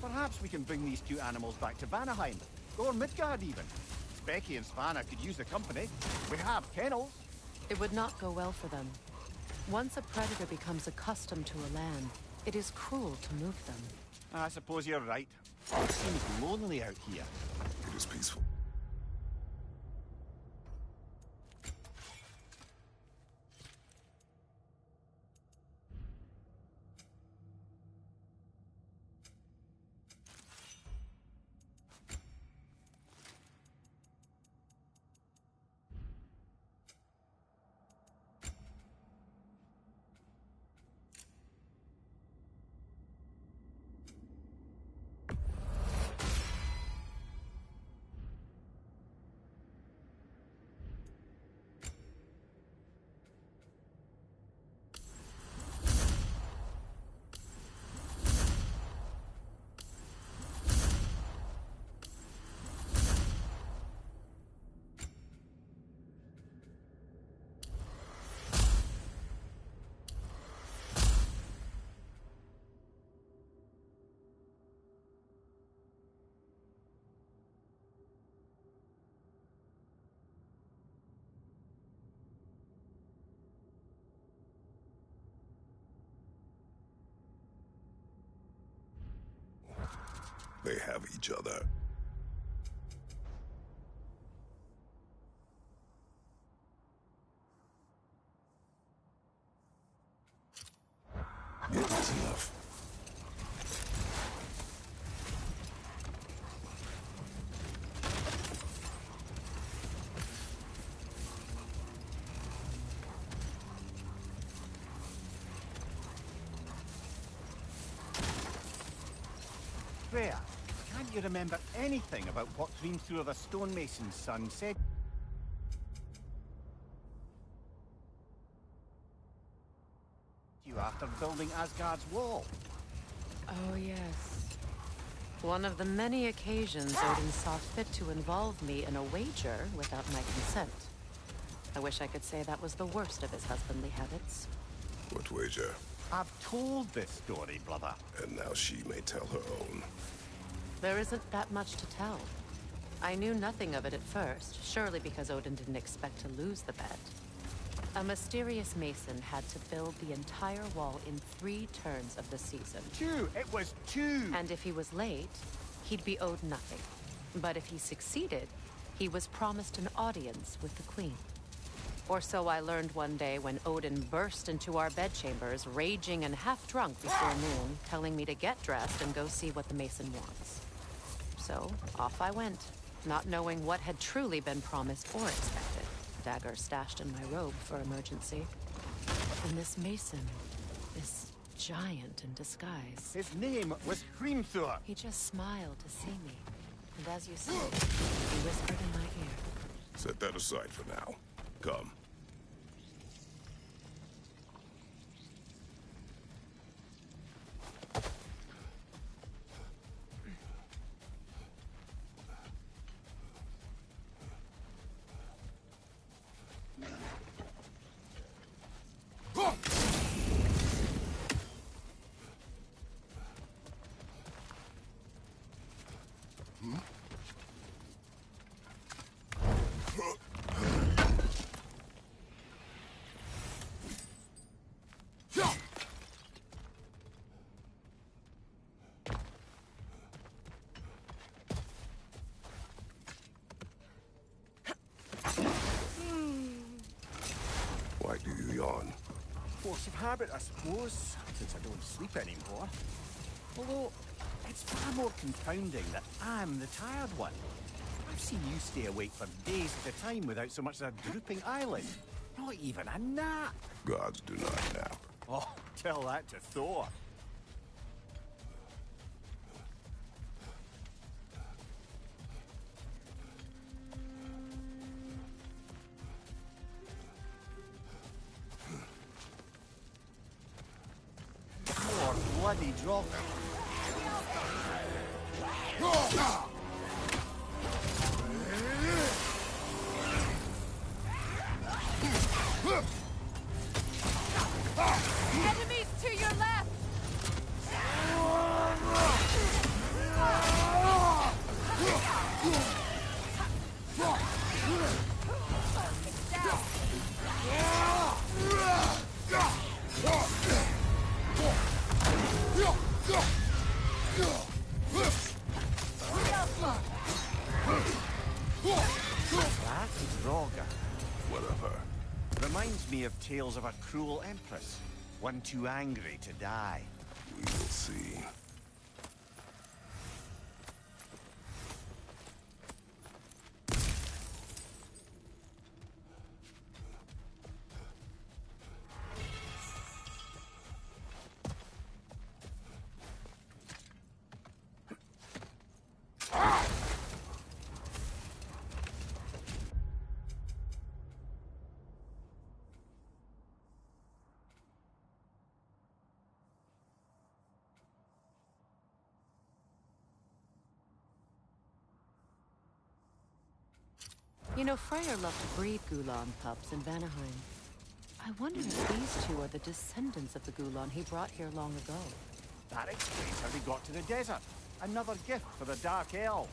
Perhaps we can bring these cute animals back to Vanaheim, or Midgard even. Becky and Spanna could use the company. We have kennels. It would not go well for them. Once a predator becomes accustomed to a land, it is cruel to move them. I suppose you're right. It seems lonely out here. It is peaceful. have each other. Yeah, that's enough. Freya, can't you remember anything about what Hrimthur the stonemason's son said? You after building Asgard's wall? Oh, yes. One of the many occasions Odin saw fit to involve me in a wager without my consent. I wish I could say that was the worst of his husbandly habits. What wager? I've told this story, brother. And now she may tell her own. There isn't that much to tell. I knew nothing of it at first, surely because Odin didn't expect to lose the bet. A mysterious mason had to build the entire wall in 3 turns of the season. 2! It was 2! And if he was late, he'd be owed nothing. But if he succeeded, he was promised an audience with the queen. Or so I learned one day when Odin burst into our bedchambers, raging and half drunk before noon, telling me to get dressed and go see what the mason wants. So, off I went, not knowing what had truly been promised or expected. Dagger stashed in my robe for emergency. And this mason, this giant in disguise. His name was Hrimthur. He just smiled to see me. And as you say, he whispered in my ear. Set that aside for now. Come. Why do you yawn? Force of habit, I suppose, since I don't sleep anymore. Although, it's far more confounding that I'm the tired one. I've seen you stay awake for days at a time without so much as a drooping eyelid. Not even a nap. Gods do not nap. Oh, tell that to Thor. More bloody drop. Enemies to your left! That's Draugr. Whatever. Reminds me of tales of a cruel empress. One too angry to die. We will see. You know, Freyr loved to breed Gulan pups in Vanaheim. I wonder if these two are the descendants of the Gulan he brought here long ago. That explains how they got to the desert. Another gift for the Dark Elves.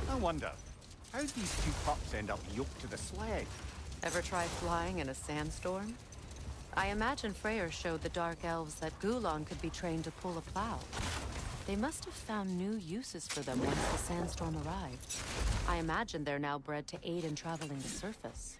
I wonder, how these two pups end up yoked to the sled? Ever try flying in a sandstorm? I imagine Freyr showed the Dark Elves that Gulon could be trained to pull a plow. They must have found new uses for them once the sandstorm arrived. I imagine they're now bred to aid in traveling the surface.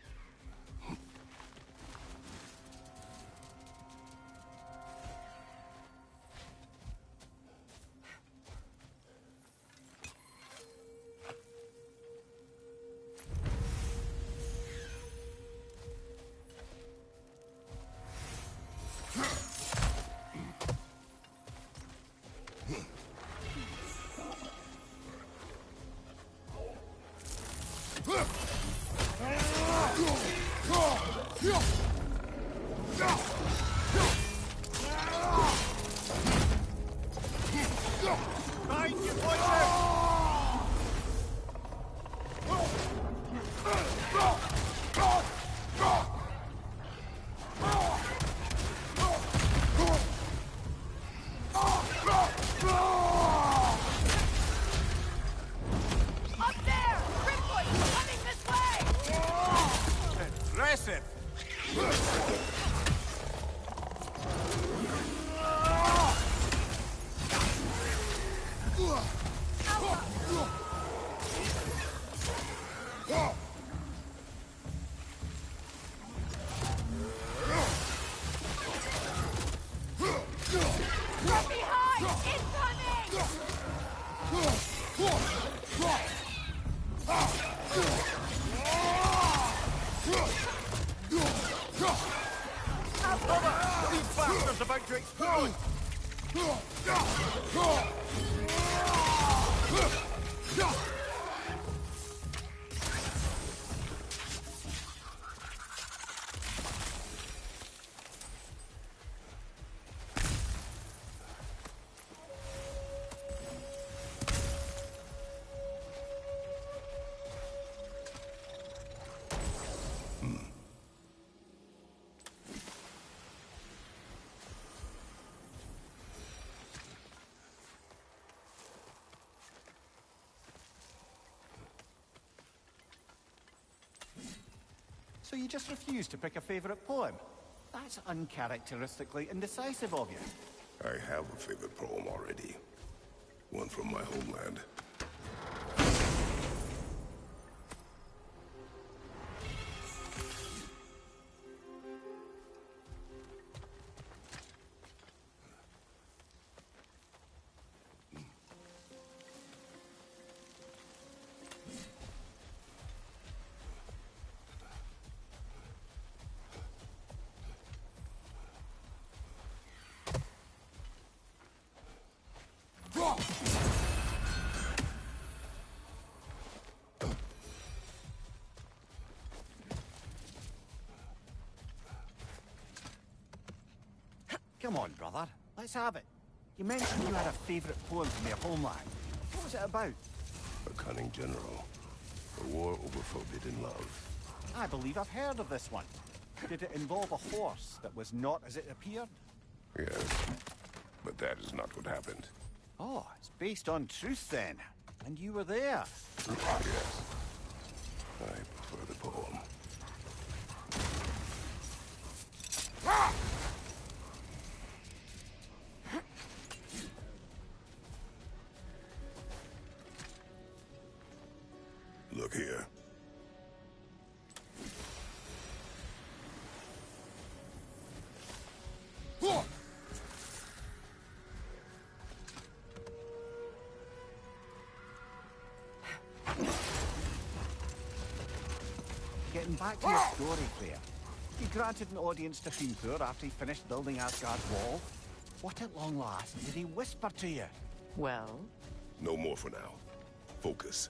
About to explode! So you just refuse to pick a favorite poem? That's uncharacteristically indecisive of you. I have a favorite poem already. One from my homeland. Come on, brother. Let's have it. You mentioned you had a favorite poem from your homeland. What was it about? A cunning general. A war over forbidden love. I believe I've heard of this one. Did it involve a horse that was not as it appeared? Yes, but that is not what happened. Oh, it's based on truth then. And you were there. Yes. I prefer the poem. Look here. Getting back to your story, Claire. You granted an audience to Finnur after he finished building Asgard's wall. What at long last did he whisper to you? Well? No more for now. Focus.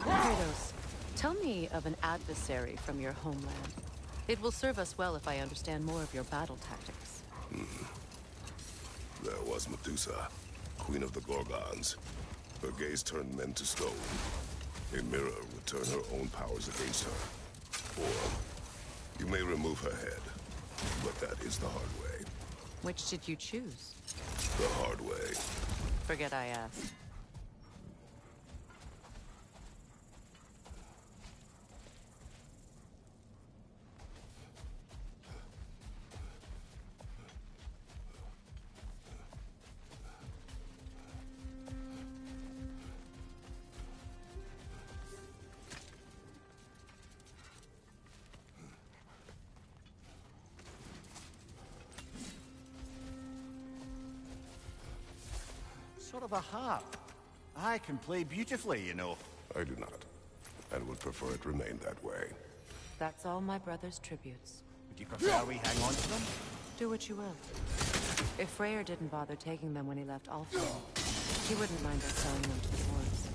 Kratos, tell me of an adversary from your homeland. It will serve us well if I understand more of your battle tactics. There was Medusa, queen of the Gorgons. Her gaze turned men to stone. A mirror would turn her own powers against her. Or you may remove her head, but that is the hard way. Which did you choose? The hard way. Forget I asked. Sort of a harp. I can play beautifully, you know. I do not, and would prefer it remain that way. That's all my brother's tributes. Would you prefer we hang on to them? Do what you will. If Freyr didn't bother taking them when he left Alfheim, he wouldn't mind us selling them to the dwarves.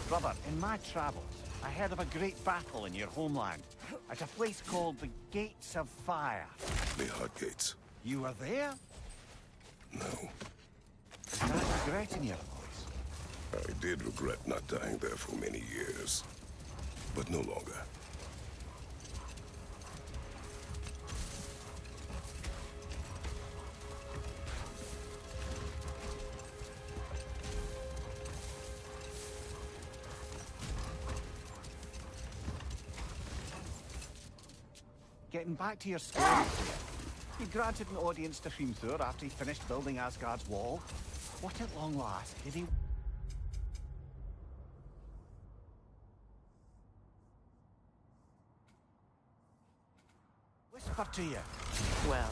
Brother, in my travels, I heard of a great battle in your homeland, at a place called the Gates of Fire. The Hut Gates. You were there? No. Is that regret in your voice? I did regret not dying there for many years, but no longer. Getting back to your story, you granted an audience to Hrimthur after he finished building Asgard's wall. What at long last did he... whisper to you? Well,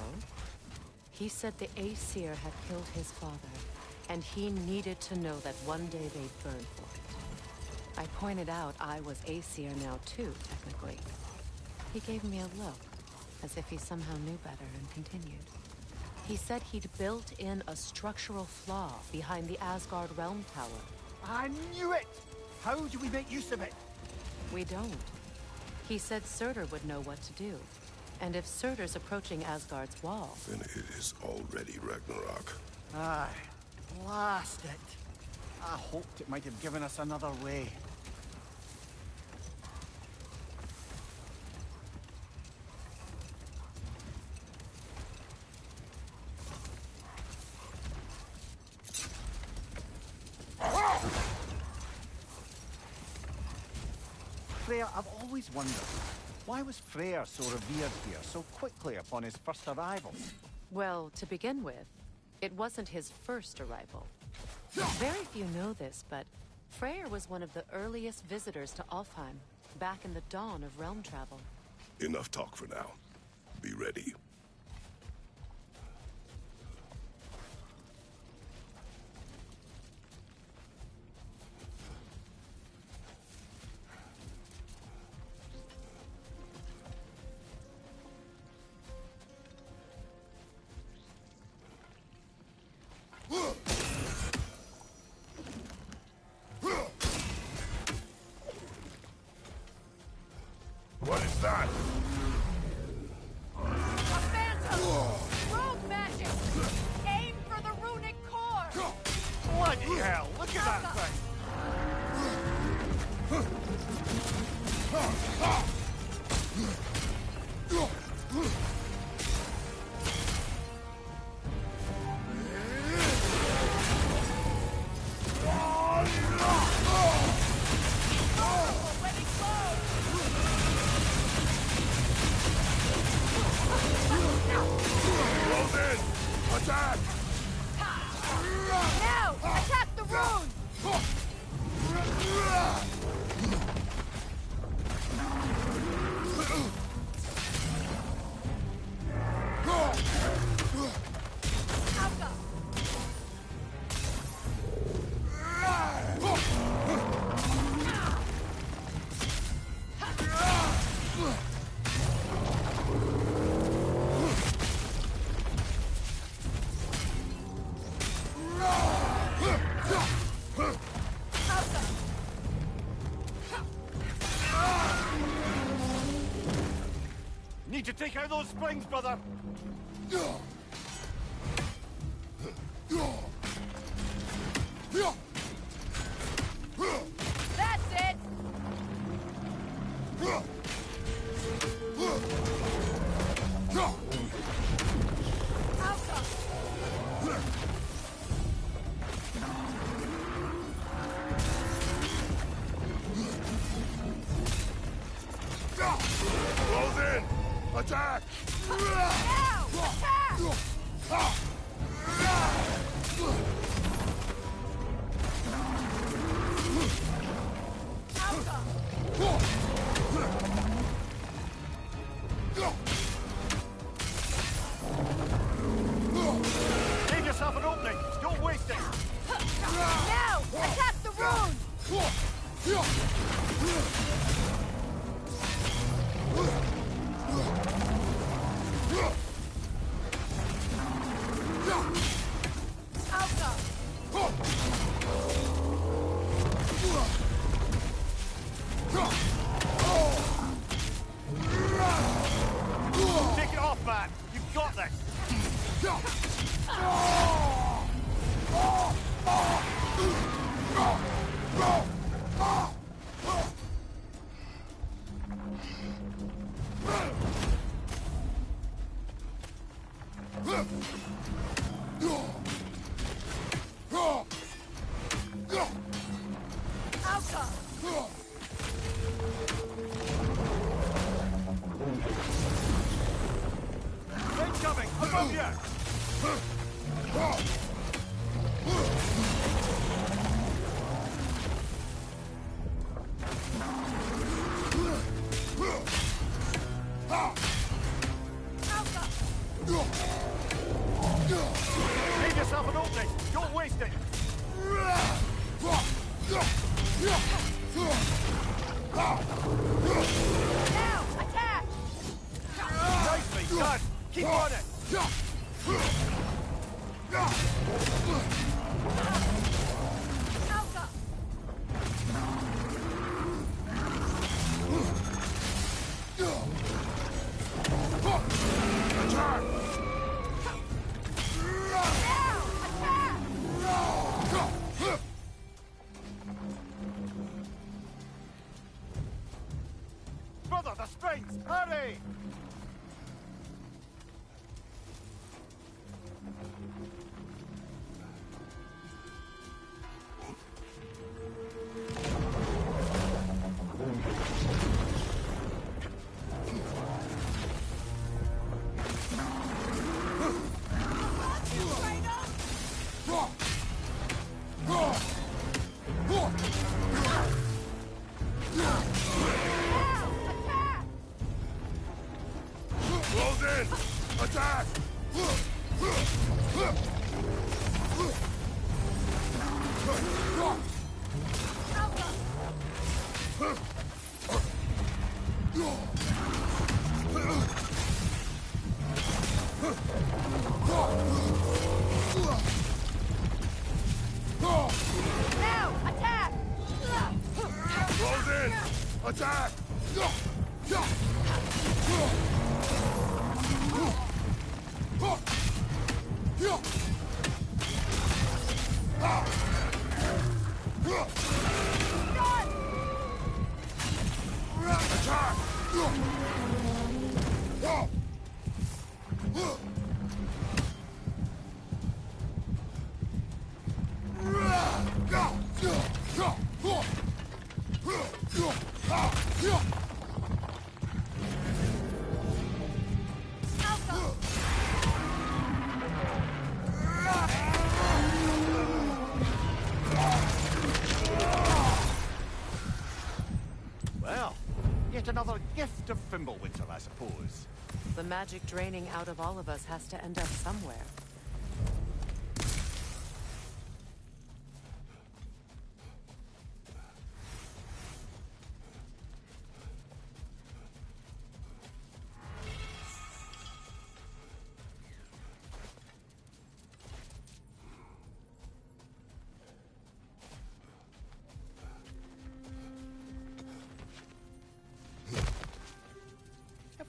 he said the Aesir had killed his father, and he needed to know that one day they'd burn for it. I pointed out I was Aesir now too, technically. He gave me a look, as if he somehow knew better, and continued. He said he'd built in a structural flaw behind the Asgard Realm Tower. I knew it! How do we make use of it? We don't. He said Surtur would know what to do. And if Surtur's approaching Asgard's wall... Then it is already Ragnarok. Aye. Blast it. I hoped it might have given us another way. Freyr, I've always wondered, why was Freyr so revered here so quickly upon his first arrival? Well, to begin with, it wasn't his first arrival. Very few know this, but Freyr was one of the earliest visitors to Alfheim, back in the dawn of realm travel. Enough talk for now. Be ready. What is that? A phantom! Rogue magic! Aim for the runic core! Bloody hell, look at that thing! When it glows! Close in! Attack! Now! Attack the rune! Alka! Alka! Need to take out those springs, brother! That's it! Alka! Close in! Attack! Now! Attack! Alka! Give yourself an opening! Don't waste it! Now! Attack the rune! Alka! Take it off, man! You've got this! Alka! Incoming! Above you! Alka! Give yourself an opening! Don't waste it! Now! Attack! Nicely done! Keep on it! Alka! Attack! Now! Attack! Brother, the springs! Hurry! Now! Attack! Now, attack! Close in! Attack! Well, yet another gift of Fimbulwinter, I suppose. The magic draining out of all of us has to end up somewhere.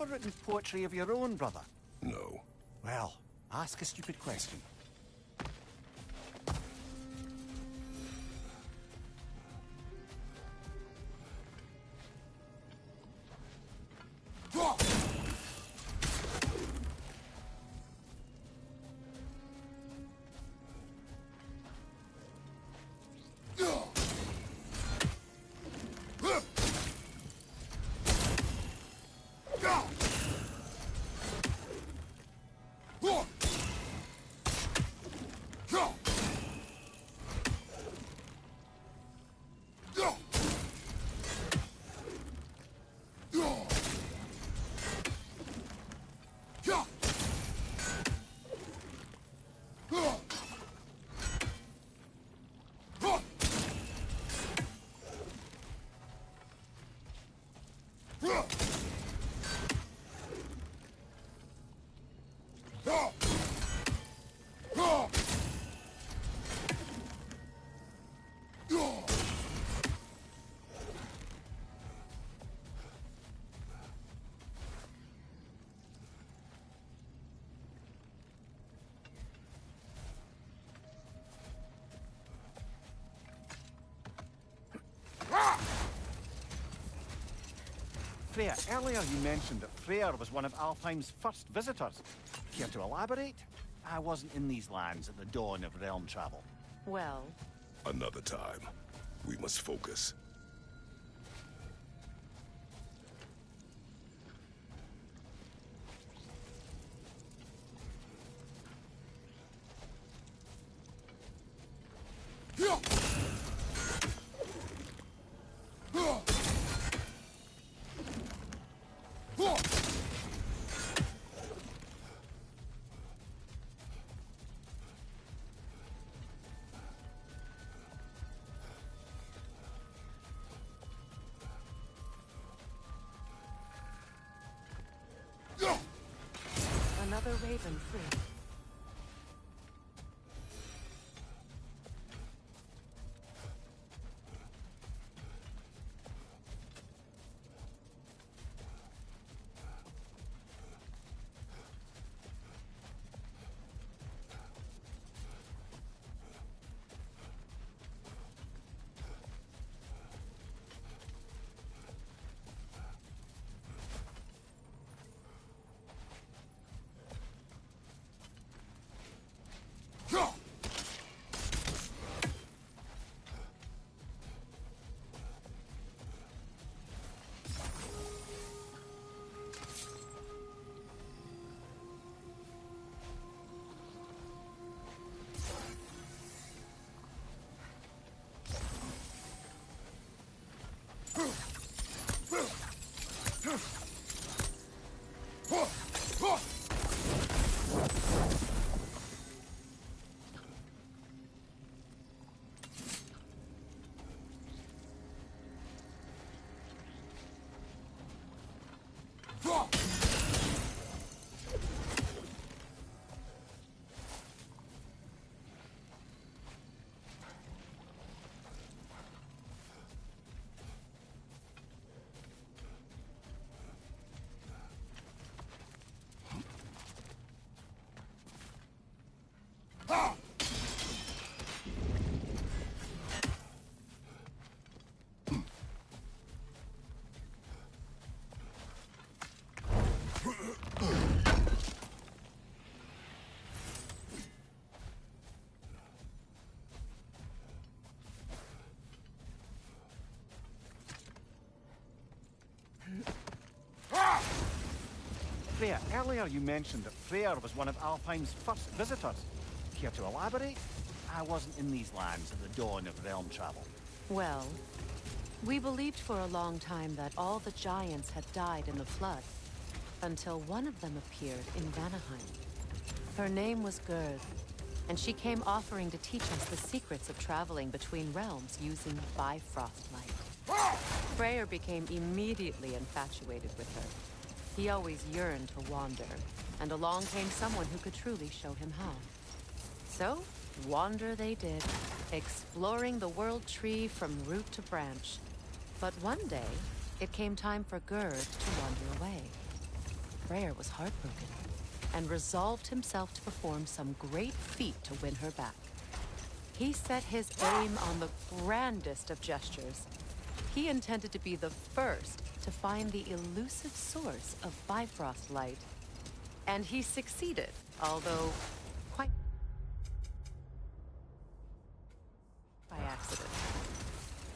Ever written poetry of your own, brother? No. Well, ask a stupid question. Freya, earlier you mentioned that Freyr was one of Alfheim's first visitors. Care to elaborate? I wasn't in these lands at the dawn of realm travel. Well, Another time. We must focus. another raven free. Freya, earlier you mentioned that Freyr was one of Alpine's first visitors. Care to elaborate? I wasn't in these lands at the dawn of realm travel. Well, we believed for a long time that all the giants had died in the flood, until one of them appeared in Vanaheim. Her name was Gerd, and she came offering to teach us the secrets of traveling between realms using Bifrost light. Freyr became immediately infatuated with her. He always yearned to wander, and along came someone who could truly show him how. So, wander they did, exploring the world tree from root to branch. But one day, it came time for Gerd to wander away. Freyr was heartbroken, and resolved himself to perform some great feat to win her back. He set his aim on the grandest of gestures. He intended to be the first to find the elusive source of Bifrost light. And he succeeded, although quite by accident.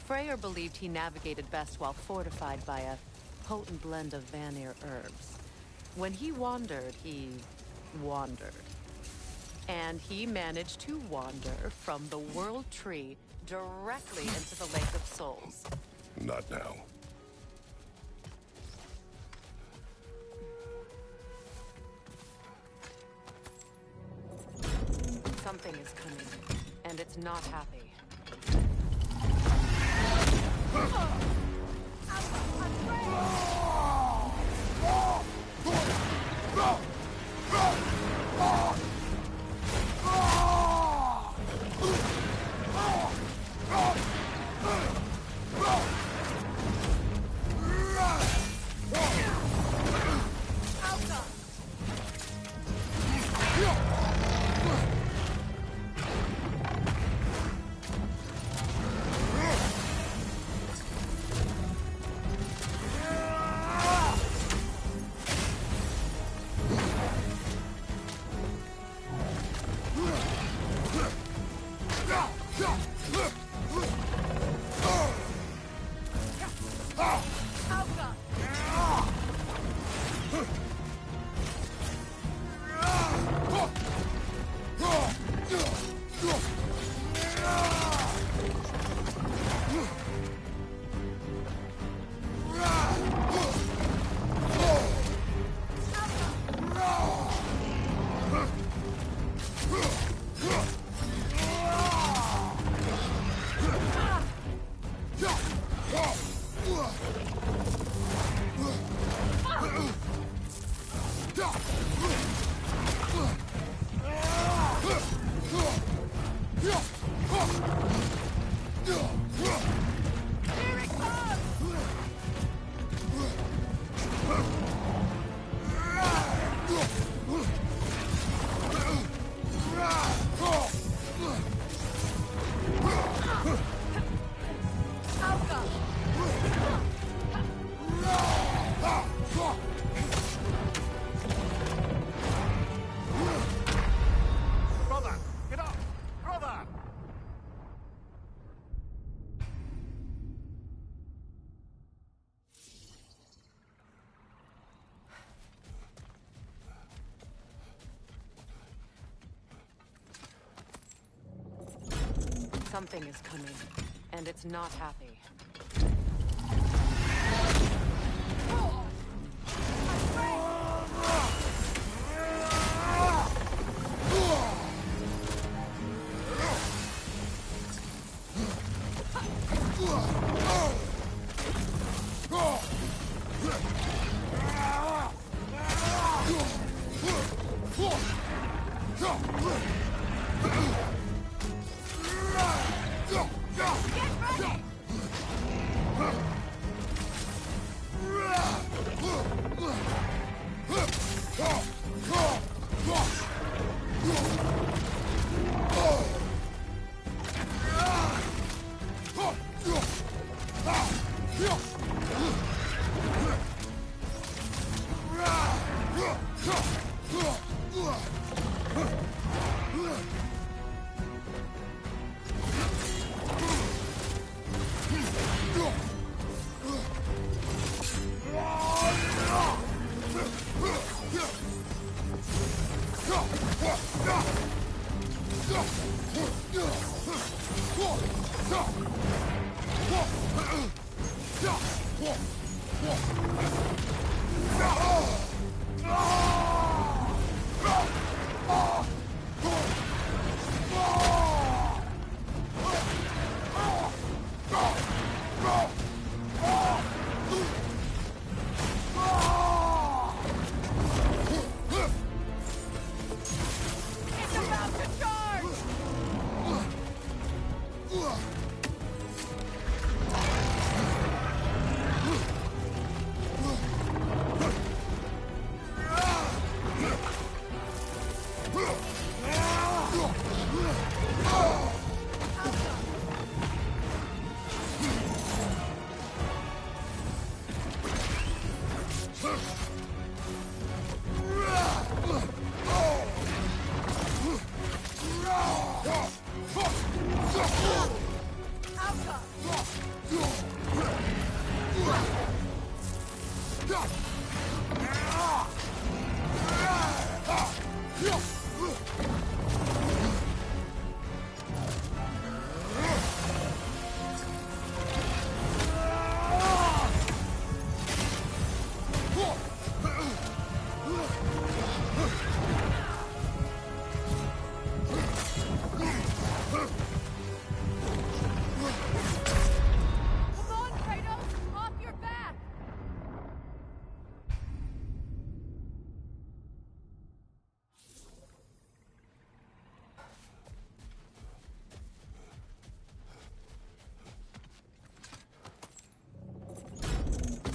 Freyr believed he navigated best while fortified by a potent blend of Vanir herbs. When he wandered, he wandered. And he managed to wander from the World Tree directly into the Lake of Souls. Not now. Something is coming, and it's not happy. Something is coming, and it's not happy.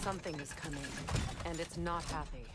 Something is coming, and it's not happy.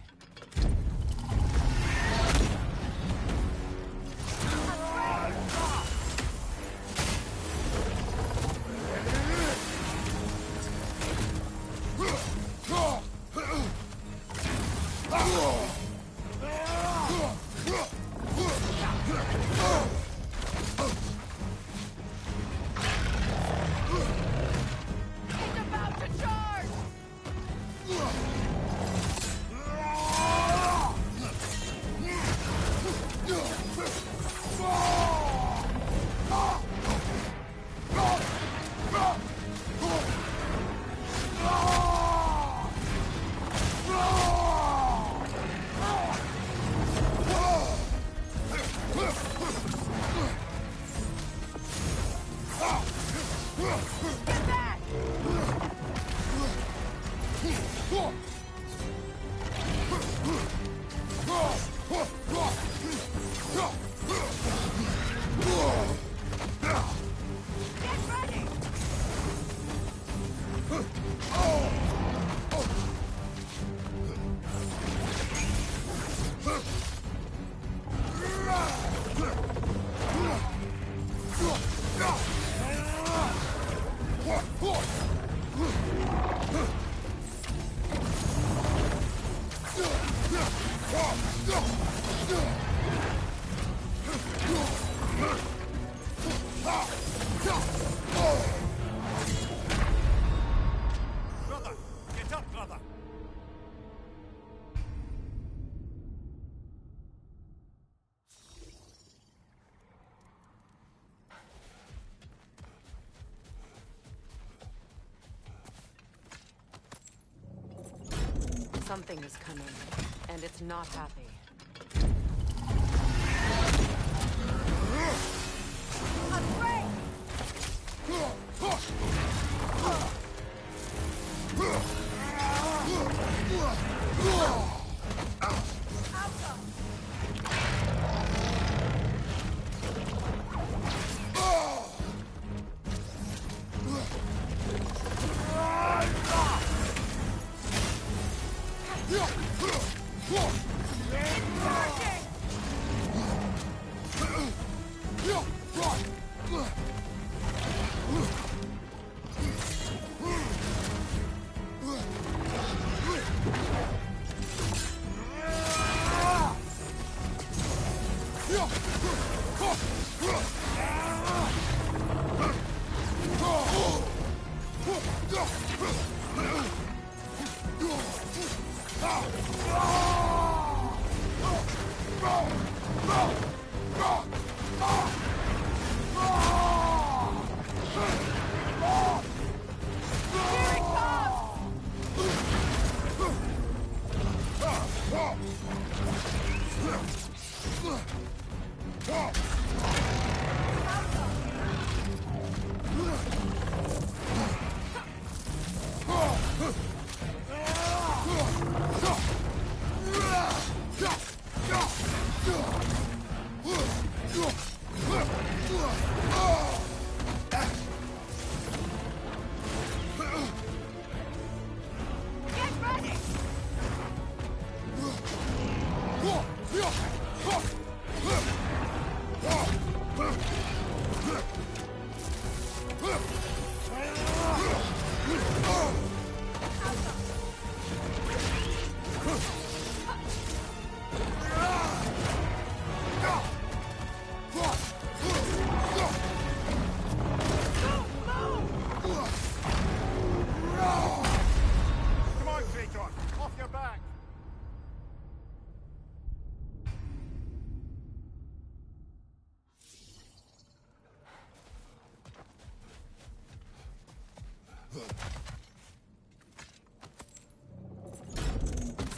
Brother! Get up, brother! Something is coming, and it's not happy.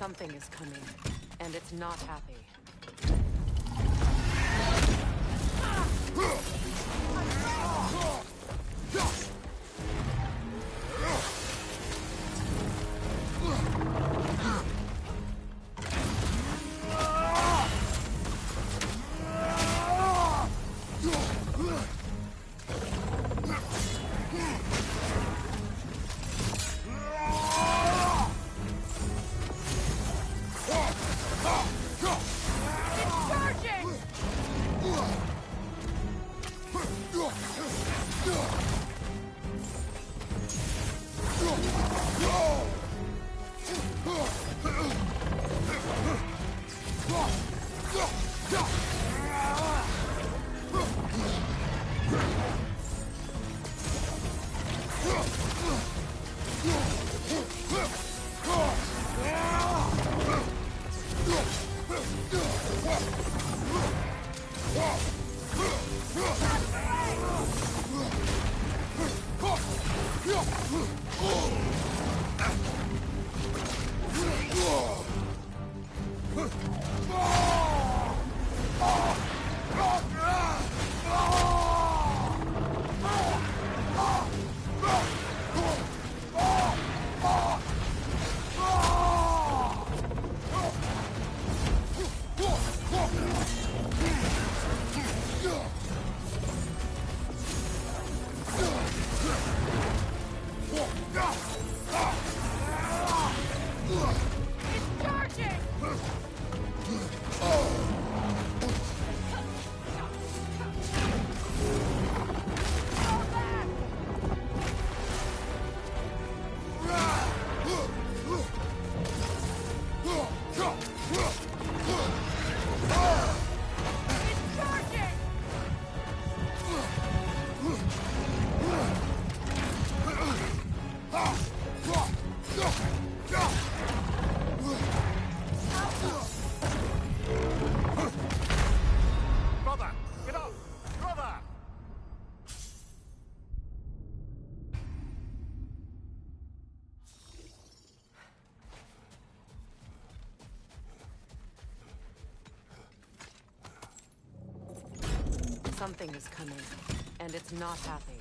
Something is coming, and it's not happy. Something is coming, and it's not happy.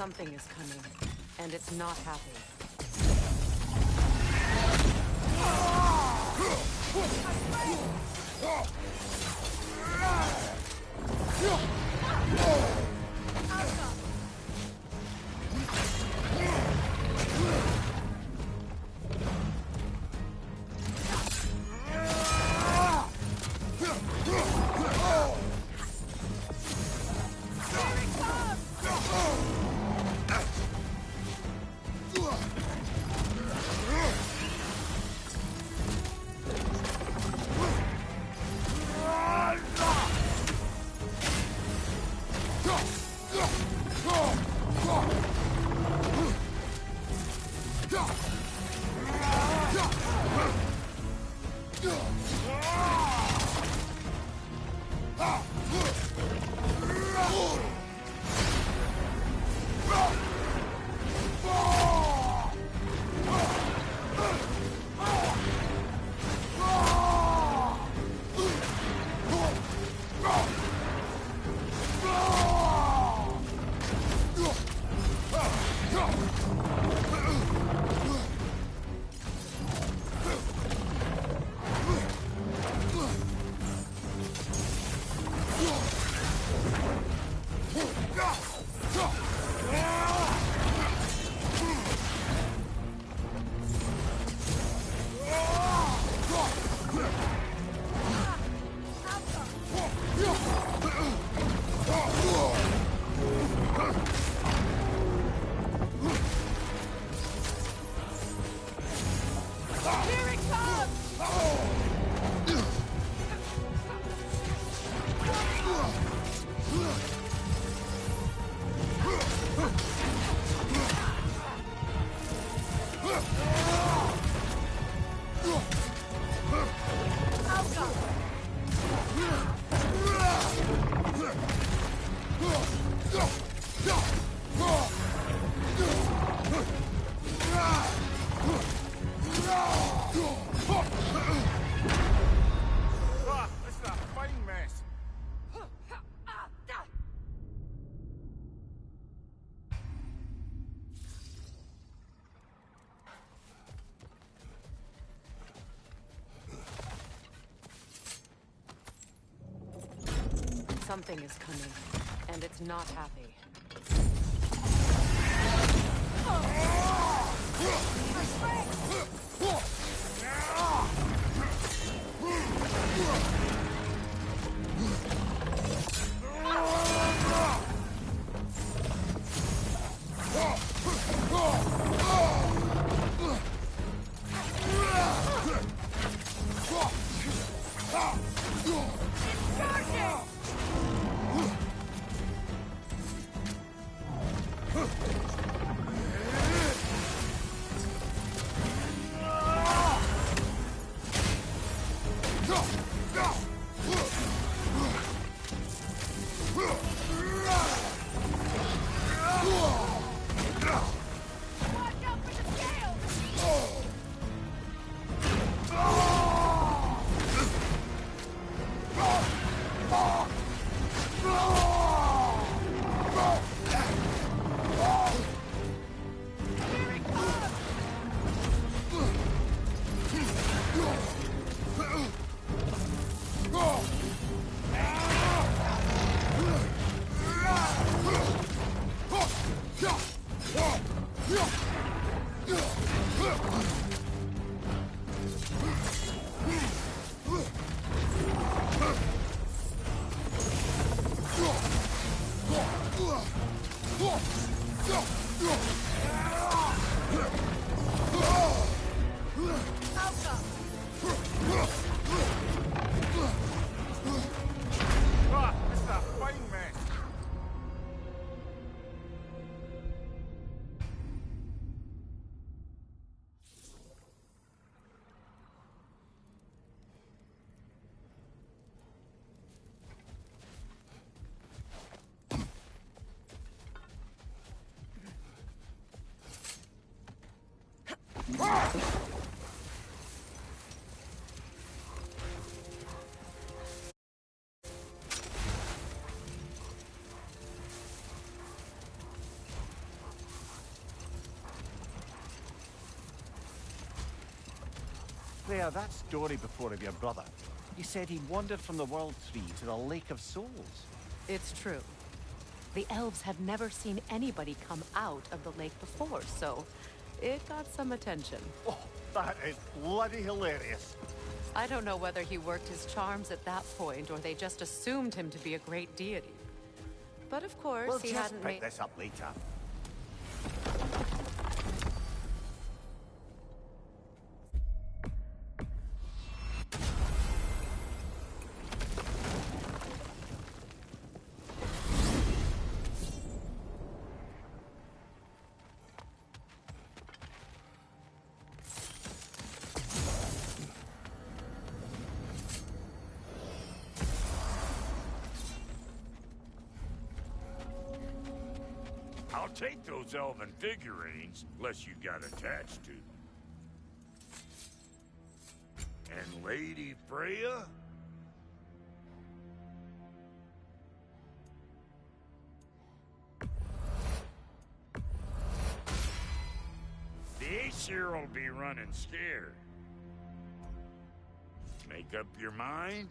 Something is coming, and it's not happy. Something is coming, and it's not happy. Freya, that story before of your brother. You said he wandered from the World Tree to the Lake of Souls. It's true. The elves had never seen anybody come out of the lake before, so it got some attention. Oh, that is bloody hilarious. I don't know whether he worked his charms at that point or they just assumed him to be a great deity. But of course, We'll he just hadn't pick made... this up later. I'll take those elven figurines, unless you got attached to them. And Lady Freya? The Aesir will be running scared. Make up your mind?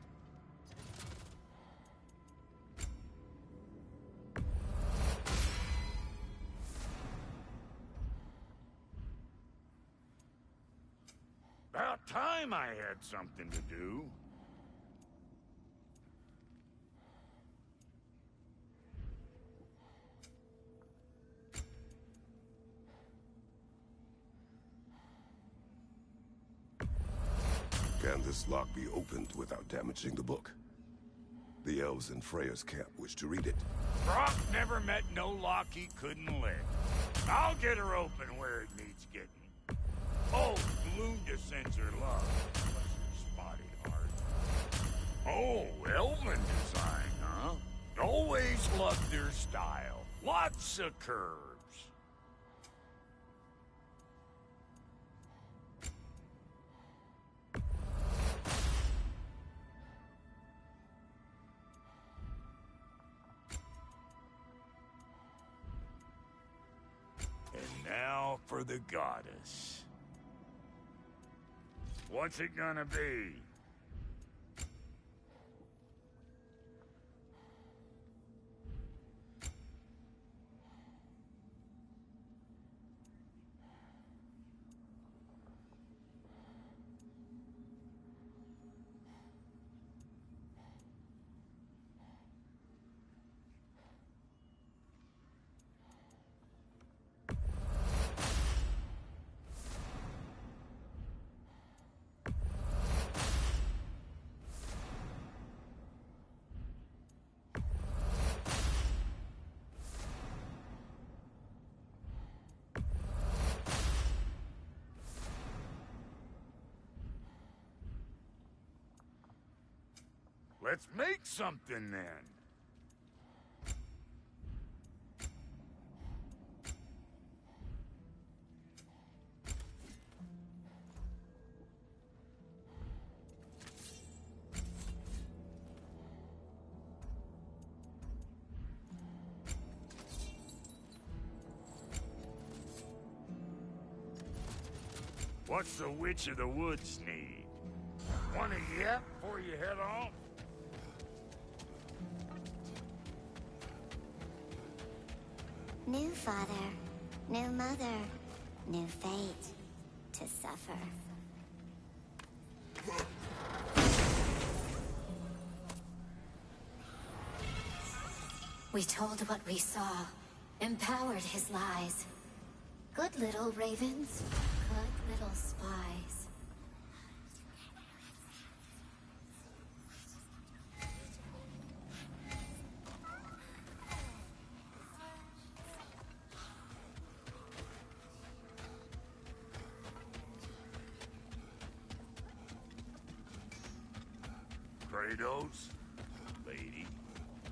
About time I had something to do. Can this lock be opened without damaging the book? The elves in Freya's camp wish to read it. Brock never met no lock he couldn't lick. I'll get her open where it needs getting. Oh, Lunda sends her love. Bless her spotty heart. Oh, elven design, huh? Always loved their style. Lots of curves. And now for the goddess. What's it gonna be? Let's make something then. What's the Witch of the Woods need? Want a yap before you head off? New father, new mother, new fate to suffer. We told what we saw, empowered his lies. Good little ravens, good little spies. Kratos, lady.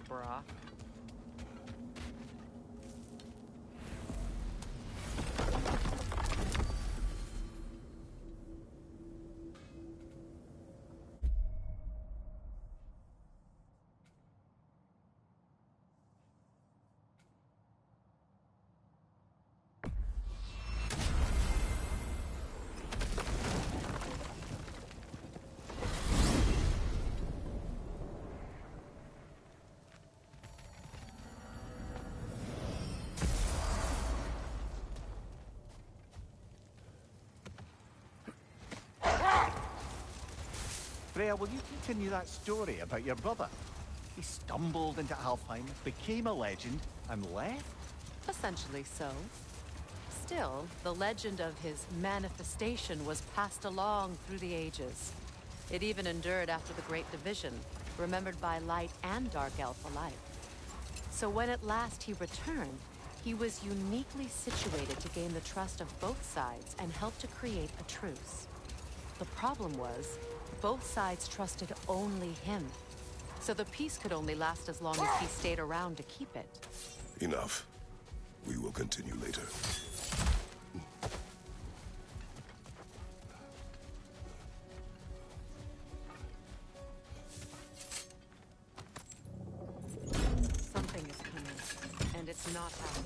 Brock. Freya, will you continue that story about your brother? He stumbled into Alfheim, became a legend, and left? Essentially so. Still, the legend of his manifestation was passed along through the ages. It even endured after the Great Division, remembered by light and dark elf alike. So when at last he returned, he was uniquely situated to gain the trust of both sides and help to create a truce. The problem was, both sides trusted only him. So the peace could only last as long as he stayed around to keep it. Enough. We will continue later. Something is coming, and it's not happy.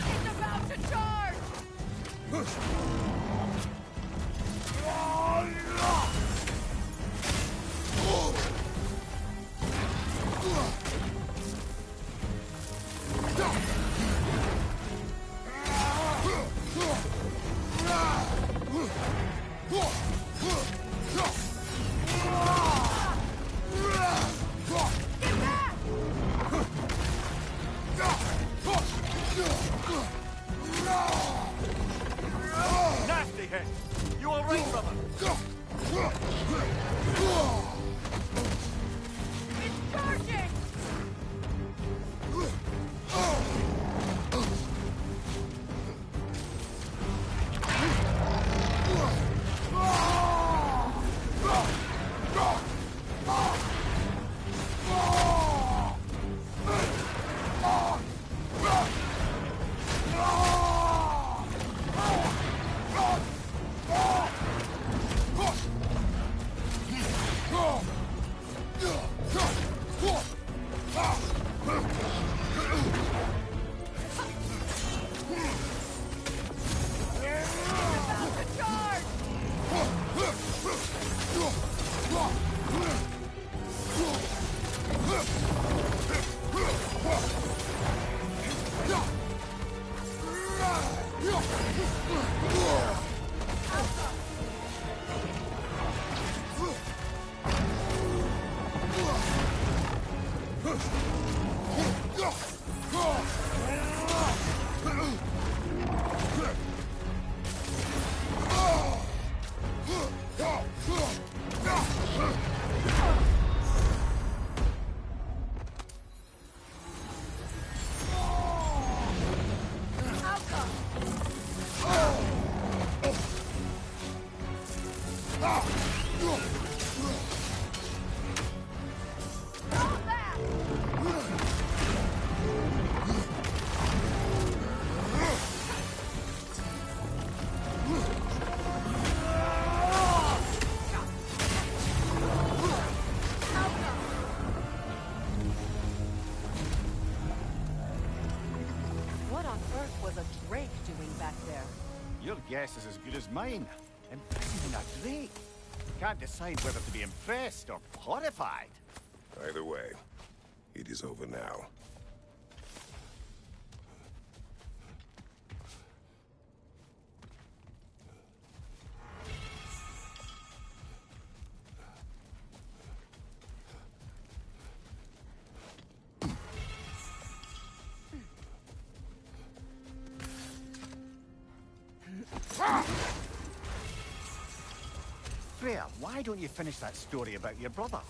It's about to charge! Nasty hit! You alright, brother? It's charging! About to charge! What on earth was a drake doing back there? Your guess is as good as mine. Imprisoning a drake. Can't decide whether to be impressed or horrified. Either way, it is over now. Freya, why don't you finish that story about your brother?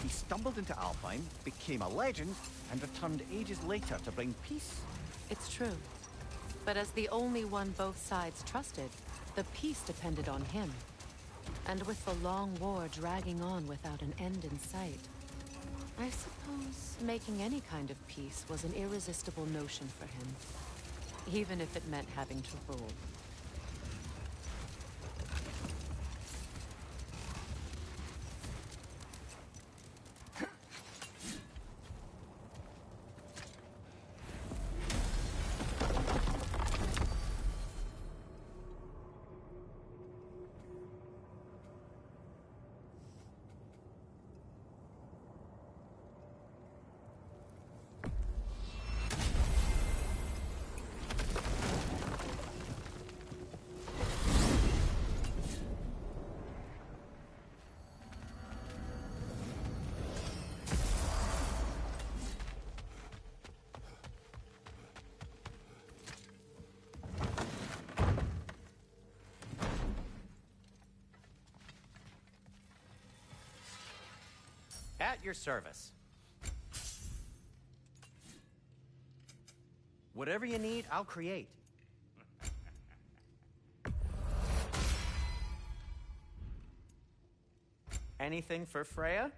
He stumbled into Alfheim, became a legend, and returned ages later to bring peace. It's true. But as the only one both sides trusted, the peace depended on him. And with the long war dragging on without an end in sight, I suppose making any kind of peace was an irresistible notion for him. Even if it meant having to rule. At your service. Whatever you need, I'll create. Anything for Freya?